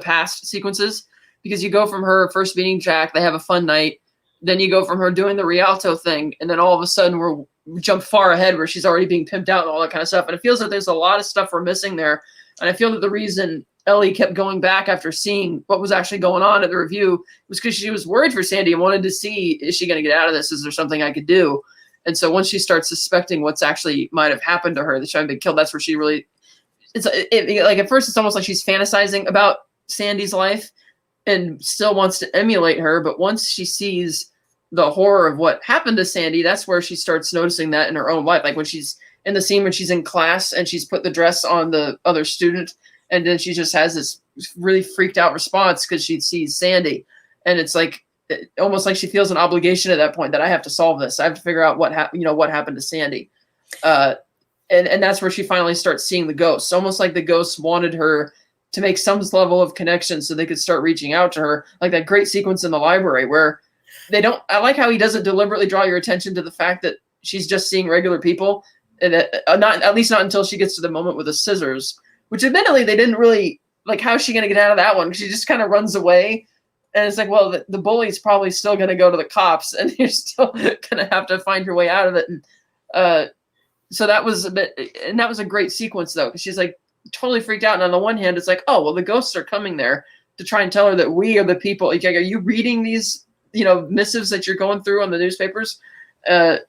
Speaker 2: past sequences, because you go from her first meeting Jack, they have a fun night, then you go from her doing the Rialto thing, and then all of a sudden we jump far ahead where she's already being pimped out and all that kind of stuff. And it feels like there's a lot of stuff we're missing there. And I feel that the reason Ellie kept going back after seeing what was actually going on at the review was because she was worried for Sandy and wanted to see, is she going to get out of this? Is there something I could do? And so once she starts suspecting what's actually might have happened to her, that she hadn't been killed, that's where she really, like at first it's almost like she's fantasizing about Sandy's life and still wants to emulate her. But once she sees the horror of what happened to Sandy, that's where she starts noticing that in her own life. Like when she's in the scene when she's in class and she's put the dress on the other student, and then she just has this really freaked out response because she sees Sandy. And it's like, almost like she feels an obligation at that point that I have to solve this. I have to figure out what happened to Sandy. And that's where she finally starts seeing the ghosts, almost like the ghosts wanted her to make some level of connection so they could start reaching out to her. Like that great sequence in the library where I like how he doesn't deliberately draw your attention to the fact that she's just seeing regular people. And at least not until she gets to the moment with the scissors, which admittedly they didn't really, like, how's she going to get out of that one? She just kind of runs away And it's like, well, the bully's probably still going to go to the cops, and you're still going to have to find your way out of it. And so that was a bit, and that was a great sequence though, because she's like totally freaked out. And on the one hand, it's like, oh, well, the ghosts are coming there to try and tell her that we are the people. Like, are you reading these, missives that you're going through on the newspapers? But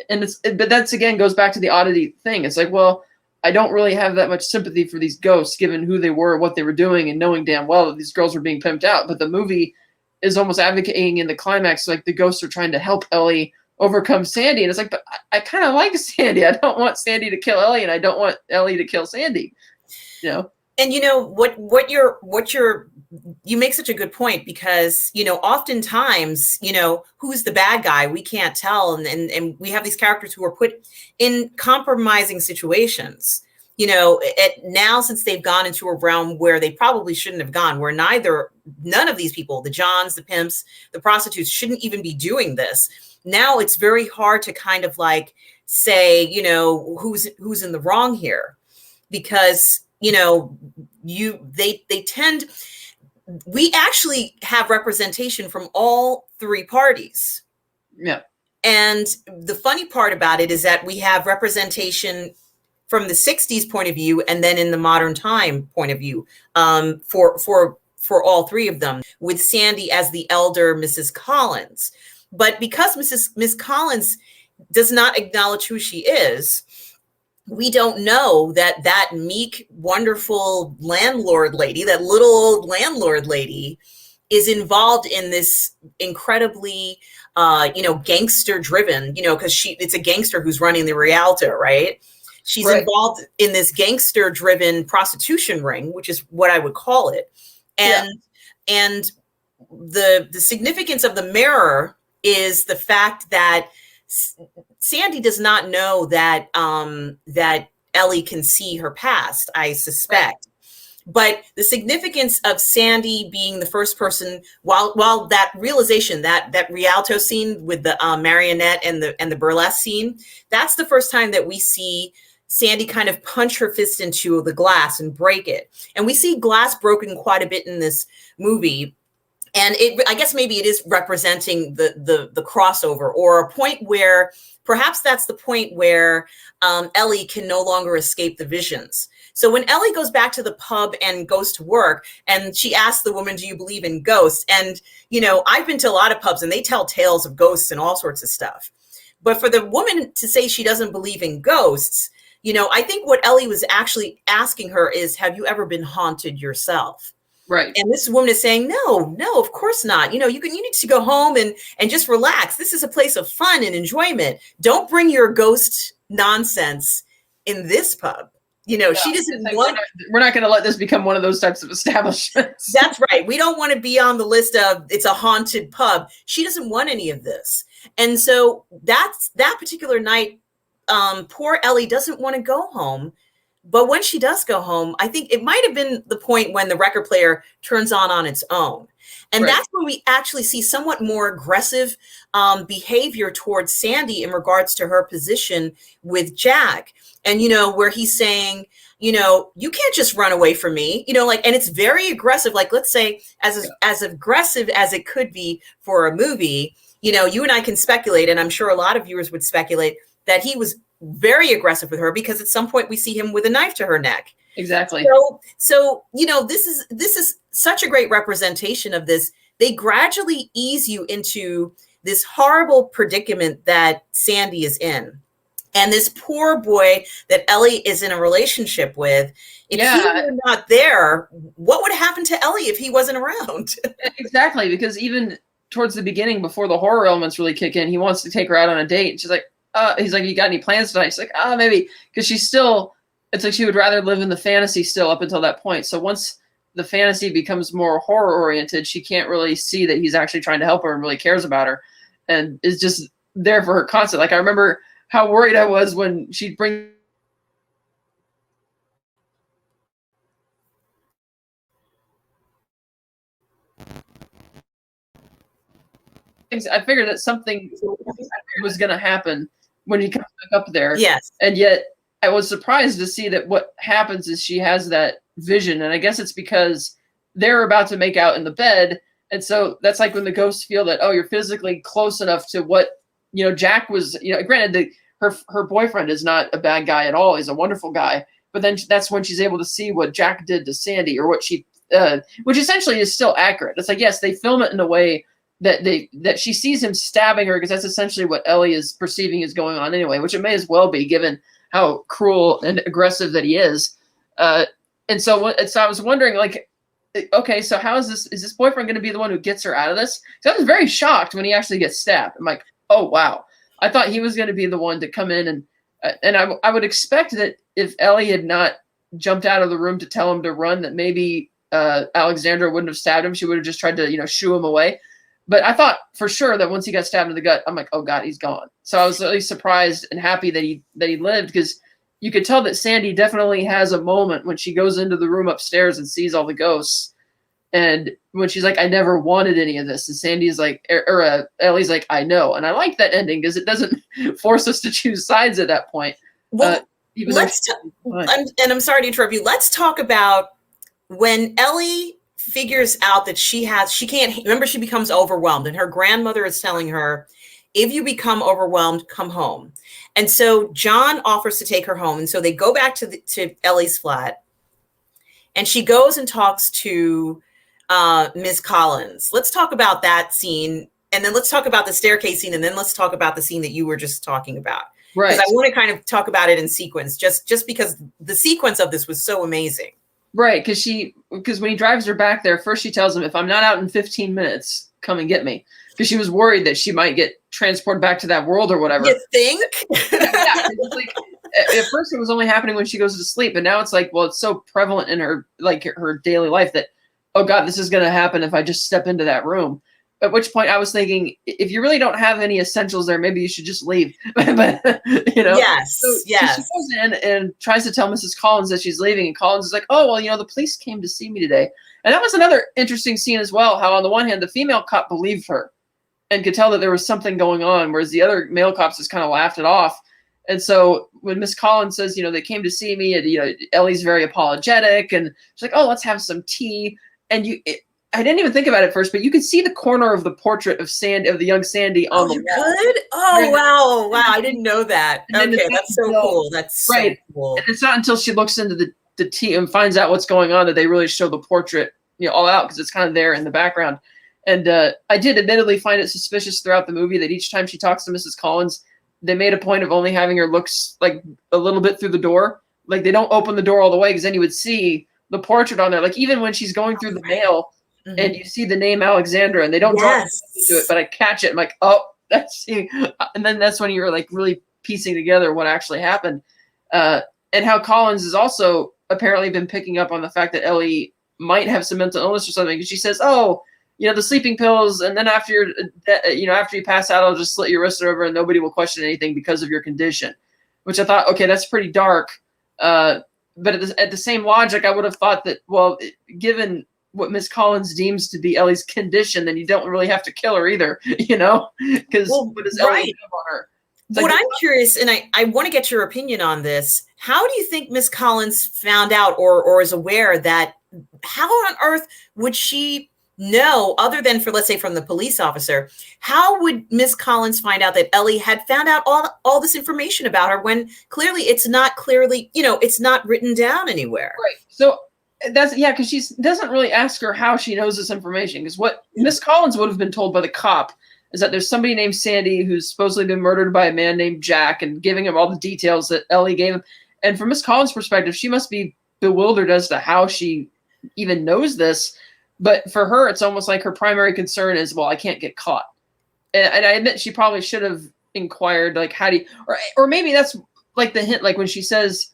Speaker 2: that's, again, goes back to the oddity thing. It's like, well, I don't really have that much sympathy for these ghosts, given who they were, what they were doing, and knowing damn well that these girls were being pimped out. But the movie is almost advocating in the climax, like the ghosts are trying to help Ellie overcome Sandy. And it's like, but I kind of like Sandy. I don't want Sandy to kill Ellie, and I don't want Ellie to kill Sandy.
Speaker 1: And you make such a good point, because, oftentimes, who's the bad guy? We can't tell. And we have these characters who are put in compromising situations, now, since they've gone into a realm where they probably shouldn't have gone, where none of these people, the Johns, the pimps, the prostitutes, shouldn't even be doing this. Now it's very hard to kind of like say, who's in the wrong here, because, we actually have representation from all three parties.
Speaker 2: Yeah.
Speaker 1: And the funny part about it is that we have representation from the 60s point of view, and then in the modern time point of view, for all three of them, with Sandy as the elder Mrs. Collins. But because Miss Collins does not acknowledge who she is, we don't know that meek, wonderful landlord lady, that little old landlord lady, is involved in this incredibly, gangster driven, because it's a gangster who's running the Rialto, right? She's right. Involved in this gangster driven prostitution ring, which is what I would call it. And the significance of the mirror is the fact that Sandy does not know that that Ellie can see her past, I suspect. Right. But the significance of Sandy being the first person, while that realization, that Rialto scene with the marionette and the burlesque scene, that's the first time that we see Sandy kind of punch her fist into the glass and break it. And we see glass broken quite a bit in this movie. And I guess maybe it is representing the crossover, or a point where perhaps that's the point where Ellie can no longer escape the visions. So when Ellie goes back to the pub and goes to work, and she asks the woman, do you believe in ghosts? And, I've been to a lot of pubs and they tell tales of ghosts and all sorts of stuff. But for the woman to say she doesn't believe in ghosts, I think what Ellie was actually asking her is, have you ever been haunted yourself?
Speaker 2: Right.
Speaker 1: And this woman is saying, no, of course not. You need to go home and just relax. This is a place of fun and enjoyment. Don't bring your ghost nonsense in this pub. She doesn't want.
Speaker 2: We're not going to let this become one of those types of establishments.
Speaker 1: That's right. We don't want to be on the list of it's a haunted pub. She doesn't want any of this. And so that particular night, poor Ellie doesn't want to go home. But when she does go home, I think it might have been the point when the record player turns on its own. And right. That's when we actually see somewhat more aggressive behavior towards Sandy in regards to her position with Jack. And, where he's saying, you can't just run away from me, and it's very aggressive. Like, let's say as aggressive as it could be for a movie, you and I can speculate, and I'm sure a lot of viewers would speculate that he was very aggressive with her, because at some point we see him with a knife to her neck.
Speaker 2: Exactly.
Speaker 1: So this is such a great representation of this. They gradually ease you into this horrible predicament that Sandy is in. And this poor boy that Ellie is in a relationship with, if he were not there, what would happen to Ellie if he wasn't around?
Speaker 2: Exactly, because even towards the beginning, before the horror elements really kick in, he wants to take her out on a date. And she's like, he's like, you got any plans tonight? She's like, maybe. Because she's still, it's like she would rather live in the fantasy still up until that point. So once the fantasy becomes more horror oriented, she can't really see that he's actually trying to help her and really cares about her, and is just there for her constantly. Like, I remember how worried I was when she'd bring things. I figured that something was going to happen when he comes back up there.
Speaker 1: Yes.
Speaker 2: And yet I was surprised to see that what happens is she has that vision. And I guess it's because they're about to make out in the bed, And so that's like when the ghosts feel that, oh, you're physically close enough to what, Jack was, granted her boyfriend is not a bad guy at all. He's a wonderful guy. But then that's when she's able to see what Jack did to Sandy, or what which essentially is still accurate. It's like, yes, they film it in a way that she sees him stabbing her, because that's essentially what Ellie is perceiving is going on anyway, which it may as well be, given how cruel and aggressive that he is. And so I was wondering, like, okay, so how is this boyfriend going to be the one who gets her out of this? So I was very shocked when he actually gets stabbed. I'm like, oh, wow. I thought he was going to be the one to come in, and I would expect that if Ellie had not jumped out of the room to tell him to run, that maybe Alexandra wouldn't have stabbed him. She would have just tried to, shoo him away. But I thought for sure that once he got stabbed in the gut, I'm like, oh God, he's gone. So I was really surprised and happy that he lived, because you could tell that Sandy definitely has a moment when she goes into the room upstairs and sees all the ghosts. And when she's like, I never wanted any of this. And Sandy's like, Ellie's like, I know. And I like that ending because it doesn't force us to choose sides at that point.
Speaker 1: Well, I'm sorry to interrupt you. Let's talk about when Ellie figures out that she can't, remember, she becomes overwhelmed, and her grandmother is telling her, if you become overwhelmed, come home. And so John offers to take her home. And so they go back to Ellie's flat, and she goes and talks to Ms. Collins. Let's talk about that scene, and then let's talk about the staircase scene, and then let's talk about the scene that you were just talking about.
Speaker 2: Right.
Speaker 1: Because I want to kind of talk about it in sequence, just because the sequence of this was so amazing.
Speaker 2: Right, because when he drives her back there, first she tells him, if I'm not out in 15 minutes, come and get me. Because she was worried that she might get transported back to that world or whatever.
Speaker 1: You think?
Speaker 2: Yeah, like, at first it was only happening when she goes to sleep, but now it's like, well, it's so prevalent in her daily life that, oh God, this is going to happen if I just step into that room. At which point I was thinking, if you really don't have any essentials there, maybe you should just leave. But,
Speaker 1: Yes,
Speaker 2: so
Speaker 1: yes.
Speaker 2: she goes in and tries to tell Mrs. Collins that she's leaving, and Collins is like, oh, well, the police came to see me today. And that was another interesting scene as well, how on the one hand, the female cop believed her and could tell that there was something going on, whereas the other male cops just kind of laughed it off. And so when Miss Collins says, they came to see me, and, Ellie's very apologetic, and she's like, oh, let's have some tea. And I didn't even think about it first, but you could see the corner of the portrait of the young Sandy on the wall.
Speaker 1: Good? Oh, wow. I didn't know that. Okay, that's so cool. That's so
Speaker 2: right.
Speaker 1: Cool.
Speaker 2: And it's not until she looks into the tea and finds out what's going on that they really show the portrait, all out, because it's kind of there in the background. And I did admittedly find it suspicious throughout the movie that each time she talks to Mrs. Collins, they made a point of only having her look like a little bit through the door. Like, they don't open the door all the way, because then you would see the portrait on there. Like, even when she's going through the mail, and you see the name Alexandra, and they don't draw into it, but I catch it. I'm like, oh, that's you. And then that's when you're like really piecing together what actually happened. And how Collins has also apparently been picking up on the fact that Ellie might have some mental illness or something. Because she says, oh, the sleeping pills, and then after you pass out, I'll just slit your wrist over and nobody will question anything because of your condition. Which I thought, okay, that's pretty dark. But at the same logic, I would have thought that, well, given what Miss Collins deems to be Ellie's condition, then you don't really have to kill her either, because what does Ellie have on her?
Speaker 1: What I'm curious, and I want to get your opinion on this. How do you think Miss Collins found out or is aware that, how on earth would she know, other than let's say from the police officer, how would Miss Collins find out that Ellie had found out all this information about her when it's not written down anywhere?
Speaker 2: Right. So because she doesn't really ask her how she knows this information, because what Miss Collins would have been told by the cop is that there's somebody named Sandy who's supposedly been murdered by a man named Jack, and giving him all the details that Ellie gave him. And from Miss Collins' perspective, she must be bewildered as to how she even knows this. But for her, it's almost like her primary concern is, well, I can't get caught. And I admit she probably should have inquired, like, how do you, or maybe that's like the hint, like when she says,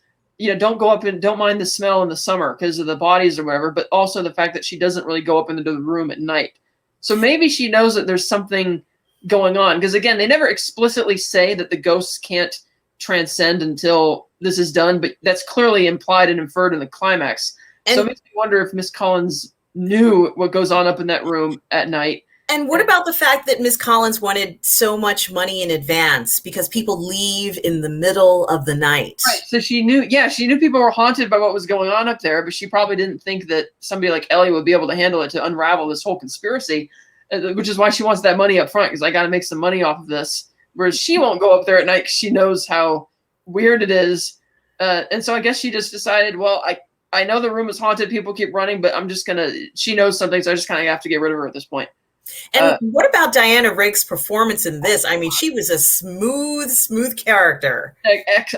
Speaker 2: don't go up and don't mind the smell in the summer because of the bodies or whatever, but also the fact that she doesn't really go up into the room at night. So maybe she knows that there's something going on. Because again, they never explicitly say that the ghosts can't transcend until this is done, but that's clearly implied and inferred in the climax. So it makes me wonder if Miss Collins knew what goes on up in that room at night,
Speaker 1: And what about the fact that Miss Collins wanted so much money in advance because people leave in the middle of the night?
Speaker 2: Right. So she knew, yeah, she knew people were haunted by what was going on up there, but she probably didn't think that somebody like Ellie would be able to handle it to unravel this whole conspiracy, which is why she wants that money up front, because I got to make some money off of this. Whereas she won't go up there at night because she knows how weird it is. And so I guess she just decided, well, I know the room is haunted, people keep running, but I'm just going to, she knows something, so I just kind of have to get rid of her at this point.
Speaker 1: And what about Diana Rigg's performance in this? I mean, she was a smooth character.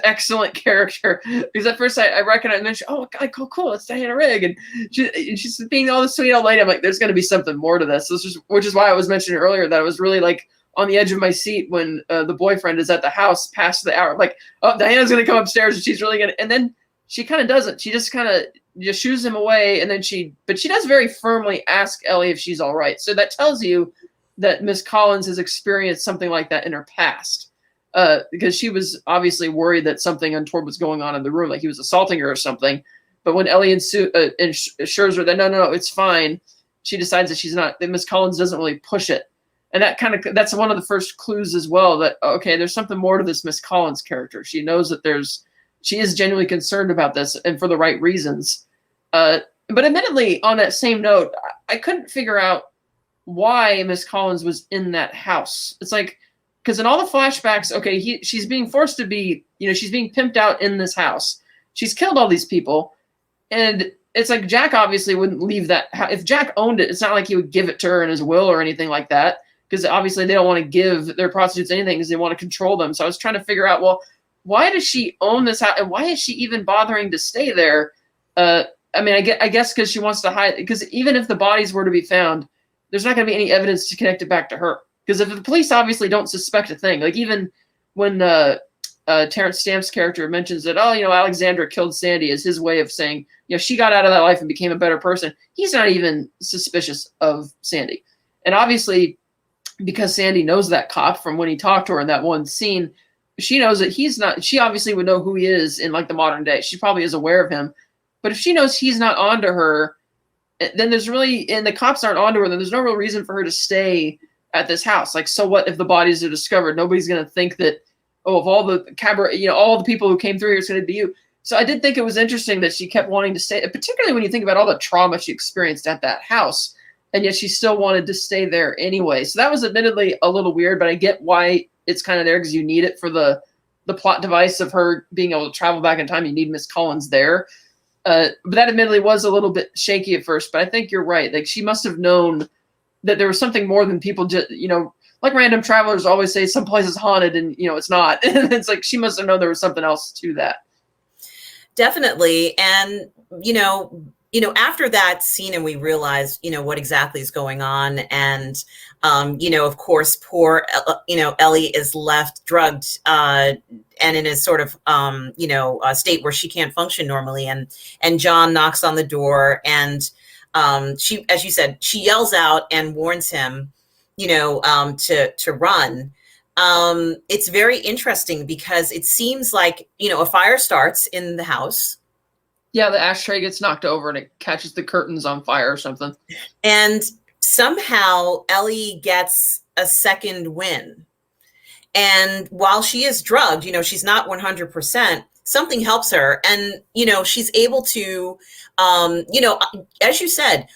Speaker 2: Excellent character. Because at first I recognized, and then oh, God, cool, it's Diana Rigg. And she's being all the sweet old lady. I'm like, there's going to be something more to this. Which is why I was mentioning earlier that I was really like on the edge of my seat when the boyfriend is at the house past the hour. Like, oh, Diana's going to come upstairs and she's really going to, and then she kind of doesn't. She just kind of just shoos him away, and then she does very firmly ask Ellie if she's all right. So that tells you that Miss Collins has experienced something like that in her past, because she was obviously worried that something untoward was going on in the room, like he was assaulting her or something. But when Ellie assures her that no, it's fine, she decides that she's not. That Miss Collins doesn't really push it, and that's one of the first clues as well. That okay, there's something more to this Miss Collins character. She knows that she is genuinely concerned about this, and for the right reasons. But admittedly, on that same note, I couldn't figure out why Miss Collins was in that house. It's like, because in all the flashbacks, okay, she's being forced to be, she's being pimped out in this house. She's killed all these people. And it's like Jack obviously wouldn't leave that. If Jack owned it, it's not like he would give it to her in his will or anything like that. Because obviously they don't want to give their prostitutes anything because they want to control them. So I was trying to figure out, well, why does she own this house? And why is she even bothering to stay there? I mean, I guess because she wants to hide, because even if the bodies were to be found, there's not going to be any evidence to connect it back to her. Because if the police obviously don't suspect a thing, like even when Terrence Stamp's character mentions that, Alexandra killed Sandy as his way of saying, she got out of that life and became a better person, he's not even suspicious of Sandy. And obviously, because Sandy knows that cop from when he talked to her in that one scene, she knows that he's not, she obviously would know who he is in like the modern day. She probably is aware of him. But if she knows he's not onto her, then there's really, and the cops aren't onto her, then there's no real reason for her to stay at this house. Like, so what if the bodies are discovered? Nobody's going to think that, of all the cabaret, all the people who came through here, it's going to be you. So I did think it was interesting that she kept wanting to stay, particularly when you think about all the trauma she experienced at that house, and yet she still wanted to stay there anyway. So that was admittedly a little weird, but I get why it's kind of there, because you need it for the plot device of her being able to travel back in time. You need Miss Collins there. But that admittedly was a little bit shaky at first, but I think you're right. Like, she must have known that there was something more than people just, like random travelers always say, some place is haunted and, it's not. And it's like, she must have known there was something else to that.
Speaker 1: Definitely. And, after that scene and we realize, what exactly is going on. And, of course, poor, Ellie is left drugged, and in a sort of, a state where she can't function normally. And John knocks on the door, and she, as you said, she yells out and warns him, to run. It's very interesting because it seems like, a fire starts in the house.
Speaker 2: Yeah, the ashtray gets knocked over and it catches the curtains on fire or something.
Speaker 1: And somehow Ellie gets a second win. And while she is drugged, she's not 100%, something helps her. And, she's able to, as you said,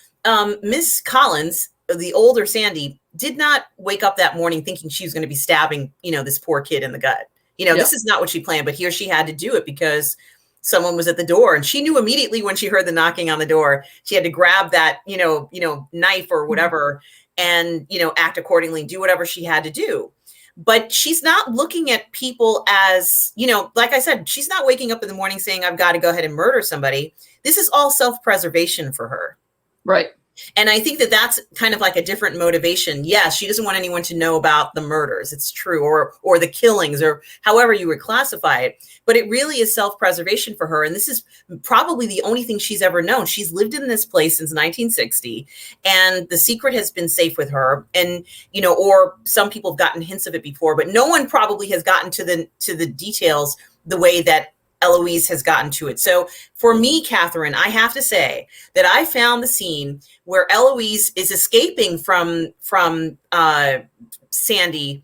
Speaker 1: Miss Collins, the older Sandy, did not wake up that morning thinking she was going to be stabbing, this poor kid in the gut. This is not what she planned, but here she had to do it because someone was at the door, and she knew immediately when she heard the knocking on the door, she had to grab that, knife or whatever, and, act accordingly, do whatever she had to do. But she's not looking at people as, like I said, she's not waking up in the morning saying, I've got to go ahead and murder somebody. This is all self-preservation for her.
Speaker 2: Right.
Speaker 1: And I think that that's kind of like a different motivation. Yes, she doesn't want anyone to know about the murders. It's true. Or the killings, or however you would classify it. But it really is self-preservation for her. And this is probably the only thing she's ever known. She's lived in this place since 1960. And the secret has been safe with her. And, or some people have gotten hints of it before, but no one probably has gotten to the details the way that Eloise has gotten to it. So for me, Catherine, I have to say that I found the scene where Eloise is escaping from Sandy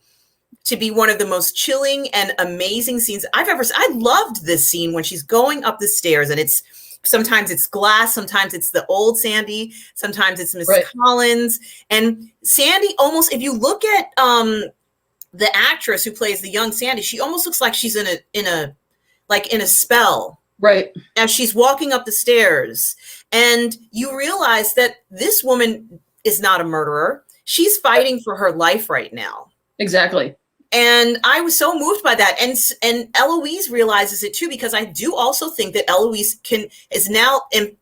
Speaker 1: to be one of the most chilling and amazing scenes I've ever seen. I loved this scene when she's going up the stairs, and it's sometimes it's glass, sometimes it's the old Sandy, sometimes it's Miss Collins. And Sandy almost, if you look at the actress who plays the young Sandy, she almost looks like she's in a spell.
Speaker 2: Right.
Speaker 1: As she's walking up the stairs. And you realize that this woman is not a murderer. She's fighting for her life right now.
Speaker 2: Exactly.
Speaker 1: And I was so moved by that. And Eloise realizes it too, because I do also think that Eloise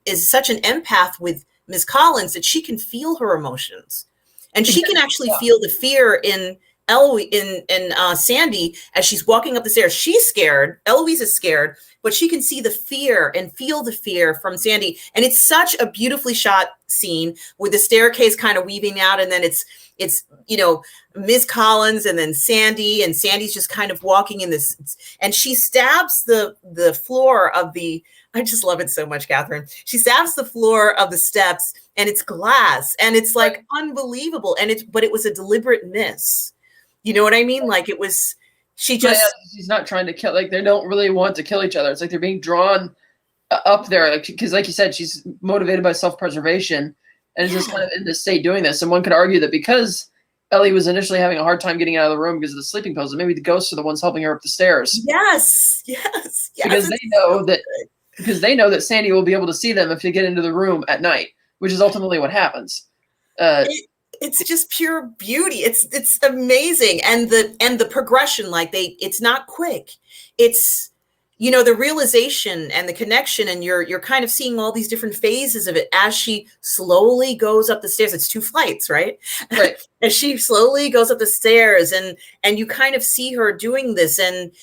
Speaker 1: is such an empath with Ms. Collins that she can feel her emotions. And she can actually feel the fear in Sandy as she's walking up the stairs. She's scared. Eloise is scared, but she can see the fear and feel the fear from Sandy. And it's such a beautifully shot scene with the staircase kind of weaving out, and then it's Ms. Collins and then Sandy, and Sandy's just kind of walking in this, and she stabs the floor of the, I just love it so much, Catherine. She stabs the floor of the steps, and it's glass, and it's like unbelievable. But it was a deliberate miss. You know what I mean? Like it was, she's
Speaker 2: not trying to kill, like they don't really want to kill each other. It's like they're being drawn up there, because like you said, she's motivated by self-preservation and is just kind of in this state doing this. And one could argue that because Ellie was initially having a hard time getting out of the room because of the sleeping pills, and maybe the ghosts are the ones helping her up the stairs.
Speaker 1: Yes.
Speaker 2: Because they know that Sandy will be able to see them if they get into the room at night, which is ultimately what happens.
Speaker 1: It's just pure beauty. It's amazing. And the progression, it's not quick. It's, the realization and the connection, and you're kind of seeing all these different phases of it as she slowly goes up the stairs. It's 2 flights, right?
Speaker 2: Right.
Speaker 1: As she slowly goes up the stairs, and you kind of see her doing this, and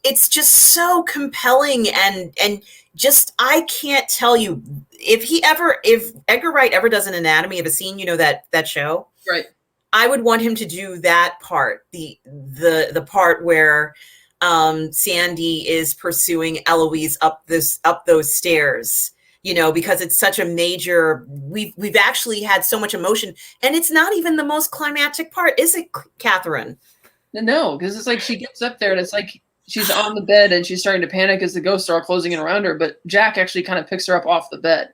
Speaker 1: it's just so compelling, and just, I can't tell you, if Edgar Wright ever does an anatomy of a scene, that show,
Speaker 2: right?
Speaker 1: I would want him to do that part, the part where Sandy is pursuing Eloise up those stairs, because it's such a major, we've actually had so much emotion, and it's not even the most climactic part, is it, Catherine?
Speaker 2: No, because it's like she gets up there and it's like she's on the bed and she's starting to panic as the ghosts are all closing in around her, but Jack actually kind of picks her up off the bed.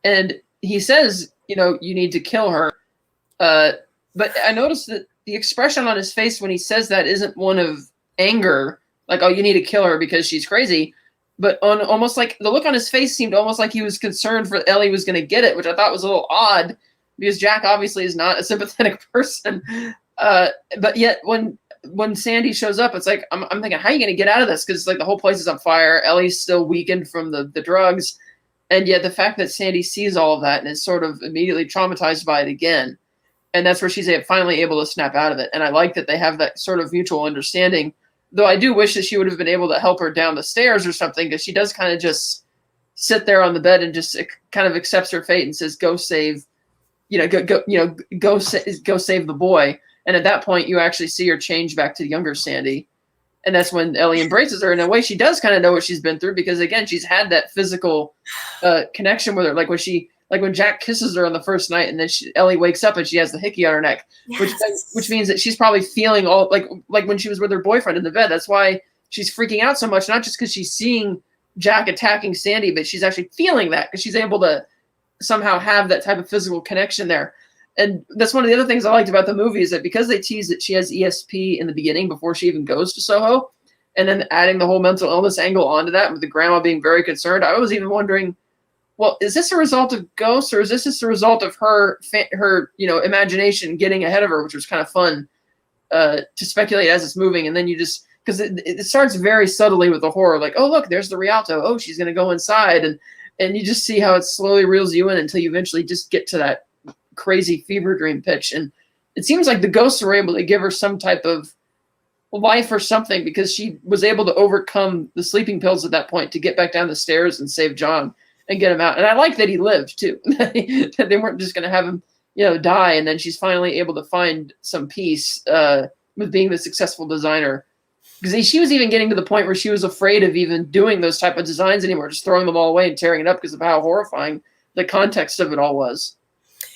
Speaker 2: And he says, you need to kill her. But I noticed that the expression on his face when he says that isn't one of anger, like, oh, you need to kill her because she's crazy. But almost like the look on his face seemed almost like he was concerned for Ellie was going to get it, which I thought was a little odd because Jack obviously is not a sympathetic person. But yet when Sandy shows up, it's like, I'm thinking, how are you going to get out of this? Because it's like the whole place is on fire. Ellie's still weakened from the drugs. And yet the fact that Sandy sees all of that and is sort of immediately traumatized by it again. And that's where she's finally able to snap out of it. And I like that they have that sort of mutual understanding, though I do wish that she would have been able to help her down the stairs or something, because she does kind of just sit there on the bed and just kind of accepts her fate and says, go save, go save the boy. And at that point, you actually see her change back to younger Sandy. And that's when Ellie embraces her. In a way, she does kind of know what she's been through because, again, she's had that physical connection with her. Like when Jack kisses her on the first night, and then Ellie wakes up and she has the hickey on her neck, yes. which means that she's probably feeling all like when she was with her boyfriend in the bed. That's why she's freaking out so much, not just because she's seeing Jack attacking Sandy, but she's actually feeling that because she's able to somehow have that type of physical connection there. And that's one of the other things I liked about the movie is that because they tease that she has ESP in the beginning before she even goes to Soho, and then adding the whole mental illness angle onto that with the grandma being very concerned, I was even wondering, well, is this a result of ghosts, or is this just a result of her imagination getting ahead of her, which was kind of fun to speculate as it's moving. And then you just, because it starts very subtly with the horror, like, oh, look, there's the Rialto. Oh, she's going to go inside. And you just see how it slowly reels you in until you eventually just get to that crazy fever dream pitch. And it seems like the ghosts were able to give her some type of life or something, because she was able to overcome the sleeping pills at that point to get back down the stairs and save John and get him out. And I like that he lived too, that they weren't just going to have him, die. And then she's finally able to find some peace with being the successful designer Because she was even getting to the point where she was afraid of even doing those type of designs anymore, just throwing them all away and tearing it up because of how horrifying the context of it all was.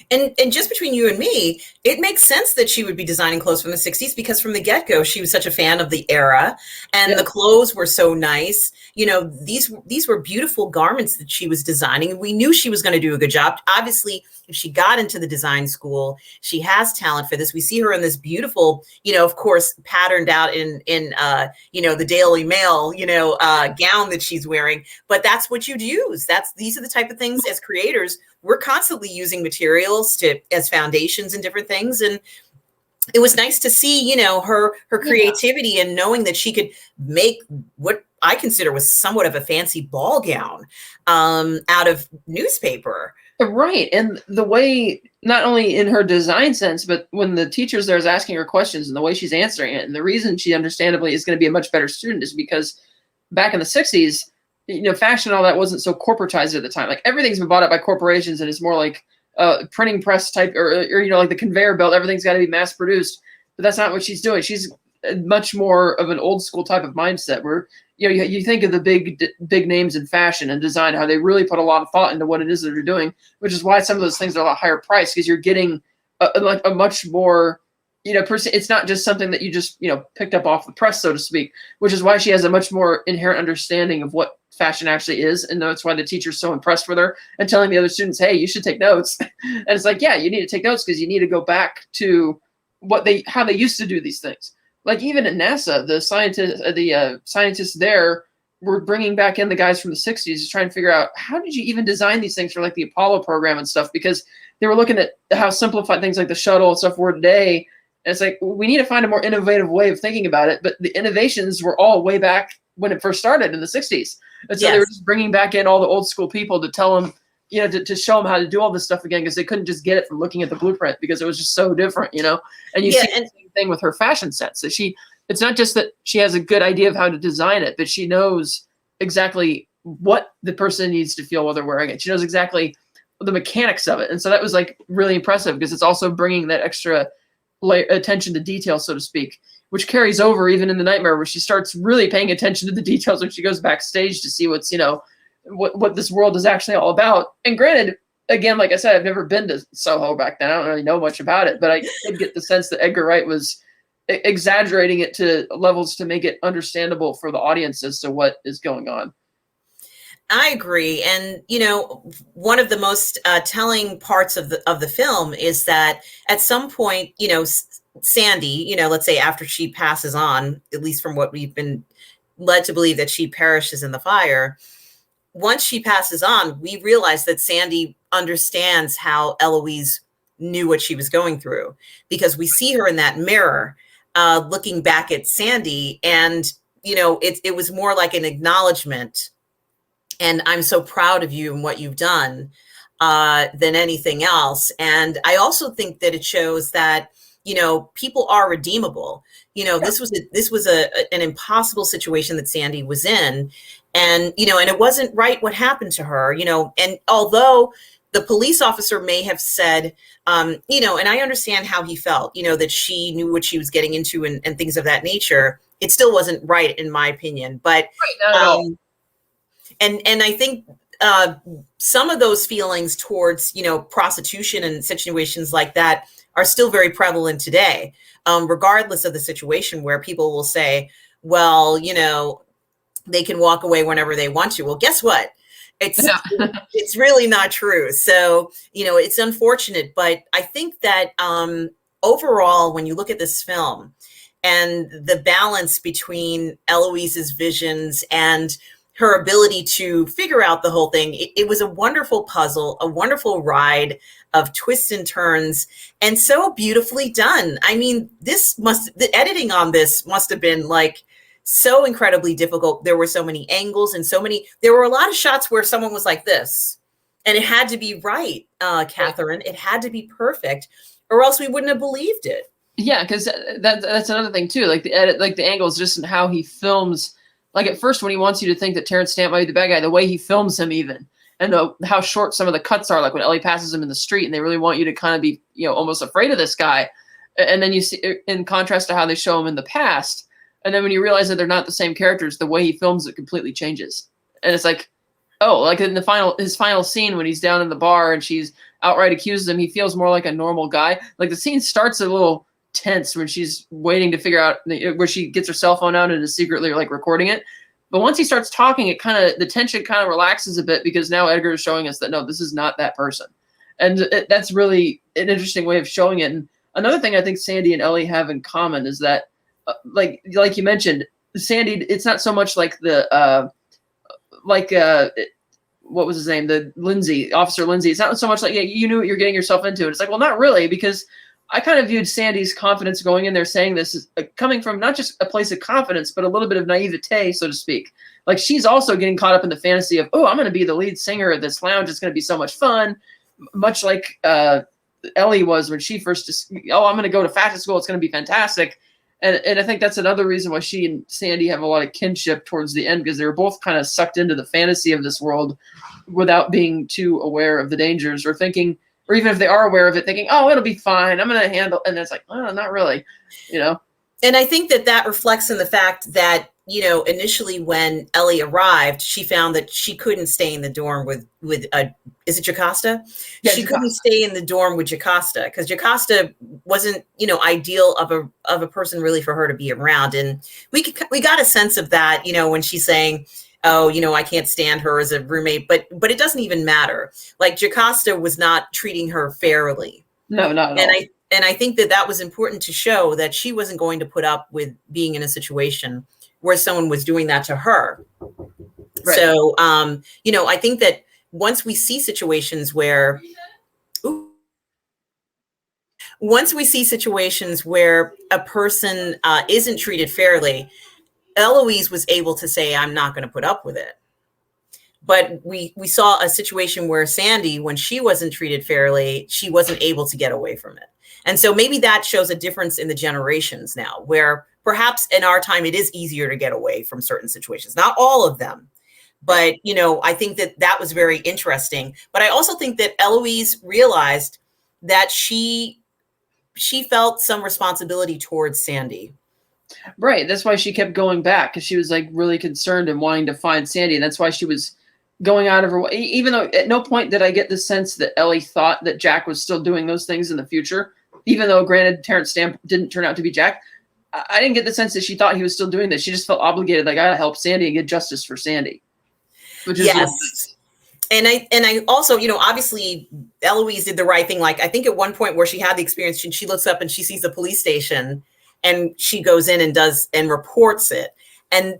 Speaker 1: And just between you and me, it makes sense that she would be designing clothes from the 60s because from the get-go, she was such a fan of the era and the clothes were so nice. You know, these were beautiful garments that she was designing. We knew she was going to do a good job. Obviously, if she got into the design school, she has talent for this. We see her in this beautiful, you know, of course, patterned out in you know, the Daily Mail, you know, gown that she's wearing. But that's what you'd use. These are the type of things as creators we're constantly using materials as foundations and different things. And it was nice to see, you know, her creativity and knowing that she could make what I consider was somewhat of a fancy ball gown out of newspaper.
Speaker 2: Right. And the way, not only in her design sense, but when the teacher's there is asking her questions and the way she's answering it. And the reason she understandably is going to be a much better student is because back in the 60s, you know, fashion and all that wasn't so corporatized at the time. Like everything's been bought up by corporations and it's more like printing press type or, you know, like the conveyor belt, everything's got to be mass produced. But that's not what she's doing. She's much more of an old school type of mindset where, you know, you think of the big names in fashion and design, how they really put a lot of thought into what it is that they're doing, which is why some of those things are a lot higher price because you're getting a much more, you know, it's not just something that you just, you know, picked up off the press, so to speak, which is why she has a much more inherent understanding of what fashion actually is. And that's why the teacher's so impressed with her and telling the other students, hey, you should take notes. And it's like, yeah, you need to take notes because you need to go back to how they used to do these things. Like even at NASA, the scientists there were bringing back in the guys from the 60s to try and figure out how did you even design these things for like the Apollo program and stuff, because they were looking at how simplified things like the shuttle and stuff were today. And it's like, we need to find a more innovative way of thinking about it. But the innovations were all way back when it first started in the 60s. And so they were just bringing back in all the old school people to tell them, you know, to show them how to do all this stuff again, because they couldn't just get it from looking at the blueprint because it was just so different, you know. And you see the same thing with her fashion sense. That it's not just that she has a good idea of how to design it, but she knows exactly what the person needs to feel while they're wearing it. She knows exactly the mechanics of it. And so that was like really impressive because it's also bringing that extra attention to detail, so to speak, which carries over even in The Nightmare, where she starts really paying attention to the details when she goes backstage to see what's, you know, what this world is actually all about. And granted, again, like I said, I've never been to Soho back then. I don't really know much about it, but I did get the sense that Edgar Wright was exaggerating it to levels to make it understandable for the audience as to what is going on.
Speaker 1: I agree. And, you know, one of the most telling parts of the film is that at some point, you know, Sandy, you know, let's say after she passes on, at least from what we've been led to believe that she perishes in the fire. Once she passes on, we realize that Sandy understands how Eloise knew what she was going through because we see her in that mirror looking back at Sandy. And, you know, it was more like an acknowledgement. And I'm so proud of you and what you've done than anything else. And I also think that it shows that, you know, people are redeemable. You know, this was an impossible situation that Sandy was in. And, you know, and it wasn't right what happened to her, you know, and although the police officer may have said, you know, and I understand how he felt, you know, that she knew what she was getting into and things of that nature. It still wasn't right, in my opinion. But
Speaker 2: not at all.
Speaker 1: And I think some of those feelings towards, you know, prostitution and situations like that are still very prevalent today, regardless of the situation, where people will say, well, you know, they can walk away whenever they want to. Well, guess what? It's really not true. So, you know, it's unfortunate, but I think that overall, when you look at this film and the balance between Eloise's visions and her ability to figure out the whole thing, it was a wonderful puzzle, a wonderful ride of twists and turns, and so beautifully done. I mean, the editing on this must have been like so incredibly difficult. There were so many angles and there were a lot of shots where someone was like this, and it had to be right, Catherine. It had to be perfect, or else we wouldn't have believed it.
Speaker 2: Yeah, because that's another thing too. Like the edit, like the angles, just in how he films. Like at first, when he wants you to think that Terrence Stamp might be the bad guy, the way he films him, even, and how short some of the cuts are. Like when Ellie passes him in the street, and they really want you to kind of be, you know, almost afraid of this guy. And then you see, in contrast to how they show him in the past, And then when you realize that they're not the same characters, the way he films it completely changes. And it's like, oh, like in his final scene when he's down in the bar and she's outright accuses him, he feels more like a normal guy. Like the scene starts a little tense when she's waiting to figure out where she gets her cell phone out and is secretly like recording it. But once he starts talking, the tension kind of relaxes a bit because now Edgar is showing us that no, this is not that person. And that's really an interesting way of showing it. And another thing I think Sandy and Ellie have in common is that, like you mentioned, Sandy, it's not so much like what was his name? Officer Lindsay. It's not so much like, yeah, you knew what you're getting yourself into. And it's like, well, not really, because I kind of viewed Sandy's confidence going in there saying this as coming from not just a place of confidence, but a little bit of naivete, so to speak. Like she's also getting caught up in the fantasy of, oh, I'm going to be the lead singer of this lounge. It's going to be so much fun. Much like Ellie was when she first, I'm going to go to fashion school. It's going to be fantastic. And I think that's another reason why she and Sandy have a lot of kinship towards the end, because they were both kind of sucked into the fantasy of this world without being too aware of the dangers, or thinking, or even if they are aware of it, thinking, oh, it'll be fine. I'm going to handle. And it's like, oh, not really,
Speaker 1: And I think that reflects in the fact that, initially when Ellie arrived, she found that she couldn't stay in the dorm with is it Jocasta?
Speaker 2: Yeah,
Speaker 1: she couldn't stay in the dorm with Jocasta because Jocasta wasn't, ideal of a person really for her to be around. And we got a sense of that, when she's saying, oh, I can't stand her as a roommate, but it doesn't even matter. Like Jocasta was not treating her fairly.
Speaker 2: No, not at all.
Speaker 1: And I think that was important to show that she wasn't going to put up with being in a situation where someone was doing that to her. Right. So, I think that once we see situations where, a person isn't treated fairly, Eloise was able to say, I'm not going to put up with it. But we saw a situation where Sandy, when she wasn't treated fairly, she wasn't able to get away from it. And so maybe that shows a difference in the generations now, where perhaps in our time, it is easier to get away from certain situations. Not all of them, but, I think that was very interesting. But I also think that Eloise realized that she felt some responsibility towards Sandy.
Speaker 2: Right. That's why she kept going back, because she was like really concerned and wanting to find Sandy. And that's why she was going out of her way, even though at no point did I get the sense that Ellie thought that Jack was still doing those things in the future. Even though, granted, Terrence Stamp didn't turn out to be Jack, I didn't get the sense that she thought he was still doing this. She just felt obligated, like, I gotta help Sandy and get justice for Sandy. Which is
Speaker 1: yes. And I also, obviously Eloise did the right thing. Like, I think at one point where she had the experience, she looks up and she sees the police station and she goes in and reports it. And,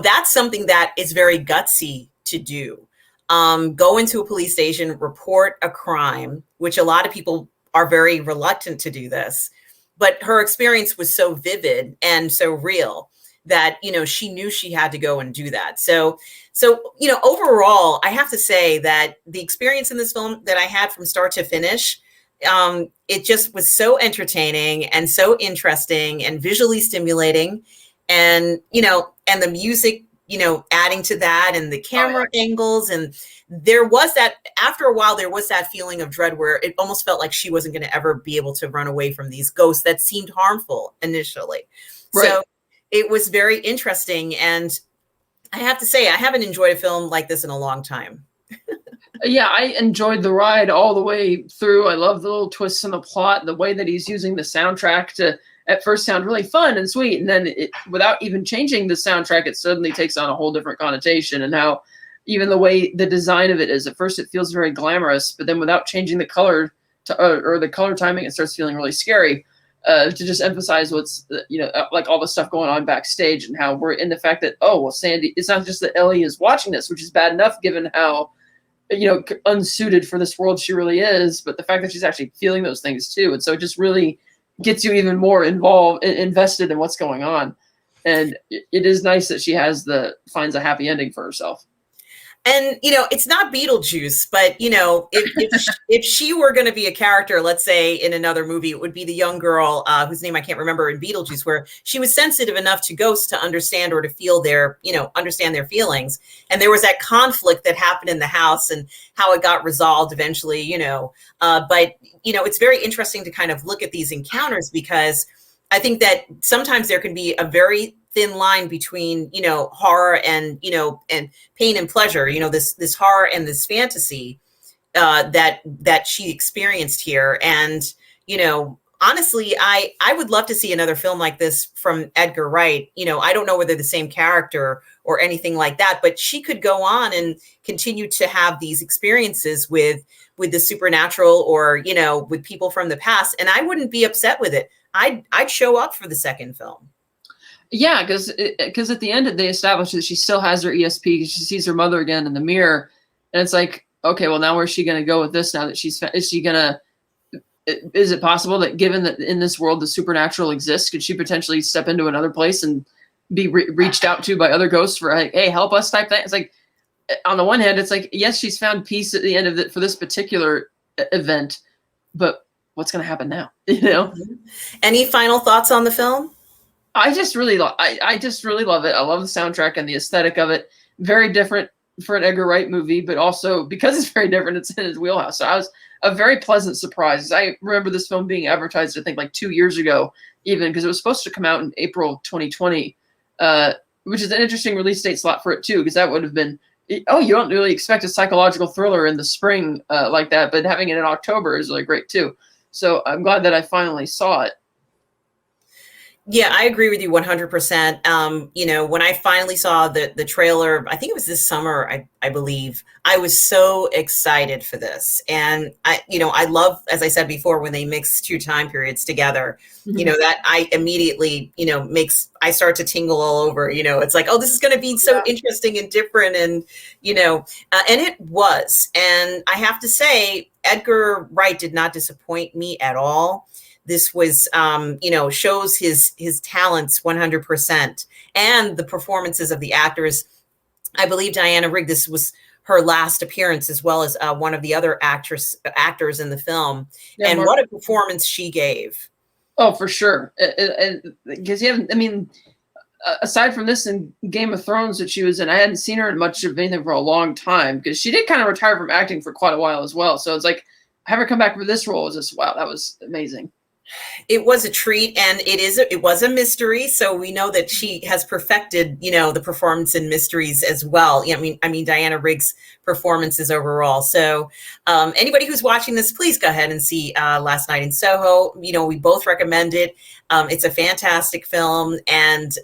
Speaker 1: that's something that is very gutsy to do. Go into a police station, report a crime, which a lot of people are very reluctant to do this. But her experience was so vivid and so real that, she knew she had to go and do that. So, overall, I have to say that the experience in this film that I had from start to finish, it just was so entertaining and so interesting and visually stimulating. And, and the music, adding to that, and the camera angles. And there was that, after a while, there was that feeling of dread where it almost felt like she wasn't going to ever be able to run away from these ghosts that seemed harmful initially. Right. So it was very interesting. And I have to say, I haven't enjoyed a film like this in a long time.
Speaker 2: Yeah, I enjoyed the ride all the way through. I love the little twists in the plot, the way that he's using the soundtrack to at first sound really fun and sweet. And then without even changing the soundtrack, it suddenly takes on a whole different connotation. And how even the way the design of it is, at first it feels very glamorous, but then without changing the color or the color timing, it starts feeling really scary. To just emphasize what's, like all the stuff going on backstage, and how we're in the fact that, oh, well, Sandy, it's not just that Ellie is watching this, which is bad enough given how, unsuited for this world she really is, but the fact that she's actually feeling those things too. And so it just really gets you even more invested in what's going on. And it is nice that she finds a happy ending for herself.
Speaker 1: And, it's not Beetlejuice, but, if she were going to be a character, let's say in another movie, it would be the young girl whose name I can't remember in Beetlejuice, where she was sensitive enough to ghosts to understand or to feel understand their feelings. And there was that conflict that happened in the house and how it got resolved eventually, but, it's very interesting to kind of look at these encounters, because I think that sometimes there can be a very thin line between, horror and, and pain and pleasure, this horror and this fantasy that she experienced here. And, honestly, I would love to see another film like this from Edgar Wright. I don't know whether the same character or anything like that, but she could go on and continue to have these experiences with the supernatural, or, with people from the past. And I wouldn't be upset with it. I'd show up for the second film.
Speaker 2: Yeah, because at the end they establish that she still has her ESP because she sees her mother again in the mirror, and it's like, okay, well, now where's she going to go with this? Now that is it possible that, given that in this world the supernatural exists, could she potentially step into another place and be reached out to by other ghosts for, like, hey, help us type thing? It's like, on the one hand, it's like, yes, she's found peace at the end of it for this particular event, but what's going to happen now?
Speaker 1: Any final thoughts on the film?
Speaker 2: I just really love it. I love the soundtrack and the aesthetic of it. Very different for an Edgar Wright movie, but also because it's very different, it's in his wheelhouse. So I was a very pleasant surprise. I remember this film being advertised, I think, like 2 years ago, even, because it was supposed to come out in April 2020, which is an interesting release date slot for it too, because that would have been, oh, you don't really expect a psychological thriller in the spring like that, but having it in October is really great too. So I'm glad that I finally saw it.
Speaker 1: Yeah, I agree with you 100%. When I finally saw the trailer, I think it was this summer, I believe, I was so excited for this. And I love, as I said before, when they mix two time periods together,
Speaker 2: Mm-hmm.
Speaker 1: that I immediately, I start to tingle all over. It's like, oh, this is going to be so interesting and different. And, and it was. And I have to say, Edgar Wright did not disappoint me at all. This was, shows his talents 100%, and the performances of the actors. I believe Diana Rigg, this was her last appearance, as well as one of the other actors in the film.
Speaker 2: Yeah,
Speaker 1: and what a performance she gave.
Speaker 2: Oh, for sure. Because aside from this and Game of Thrones that she was in, I hadn't seen her in much of anything for a long time, because she did kind of retire from acting for quite a while as well. So it's like, have her come back for this role was just, wow, that was amazing.
Speaker 1: It was a treat, and it was a mystery. So we know that she has perfected, the performance in mysteries as well. I mean, Diana Rigg's performances overall. So anybody who's watching this, please go ahead and see Last Night in Soho. We both recommend it. It's a fantastic film, and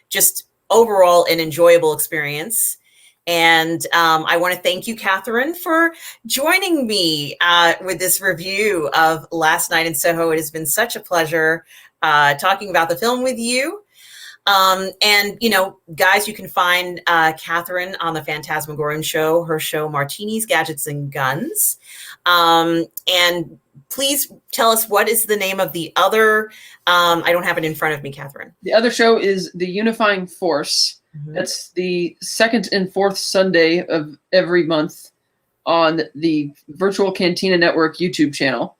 Speaker 1: just overall an enjoyable experience. And I want to thank you, Catherine, for joining me with this review of Last Night in Soho. It has been such a pleasure talking about the film with you. And, guys, you can find Catherine on the Phantasmagorium show, her show Martinis, Gadgets, and Guns. And please tell us, what is the name of the other? I don't have it in front of me, Catherine.
Speaker 2: The other show is The Unifying Force. Mm-hmm. That's the second and fourth Sunday of every month on the Virtual Cantina Network YouTube channel.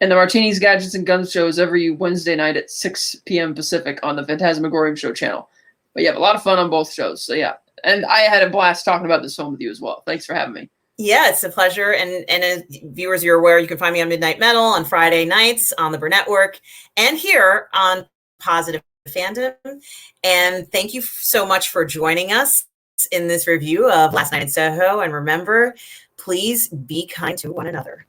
Speaker 2: And the Martinis, Gadgets, and Guns show is every Wednesday night at 6 p.m. Pacific on the Phantasmagorium show channel. But yeah, a lot of fun on both shows. So yeah, and I had a blast talking about this film with you as well. Thanks for having me.
Speaker 1: Yeah, it's a pleasure. And as viewers, you're aware, you can find me on Midnight Metal on Friday nights on the Burnett Network, and here on Positive Fandom. And thank you so much for joining us in this review of Last Night in Soho. And remember, please be kind to one another.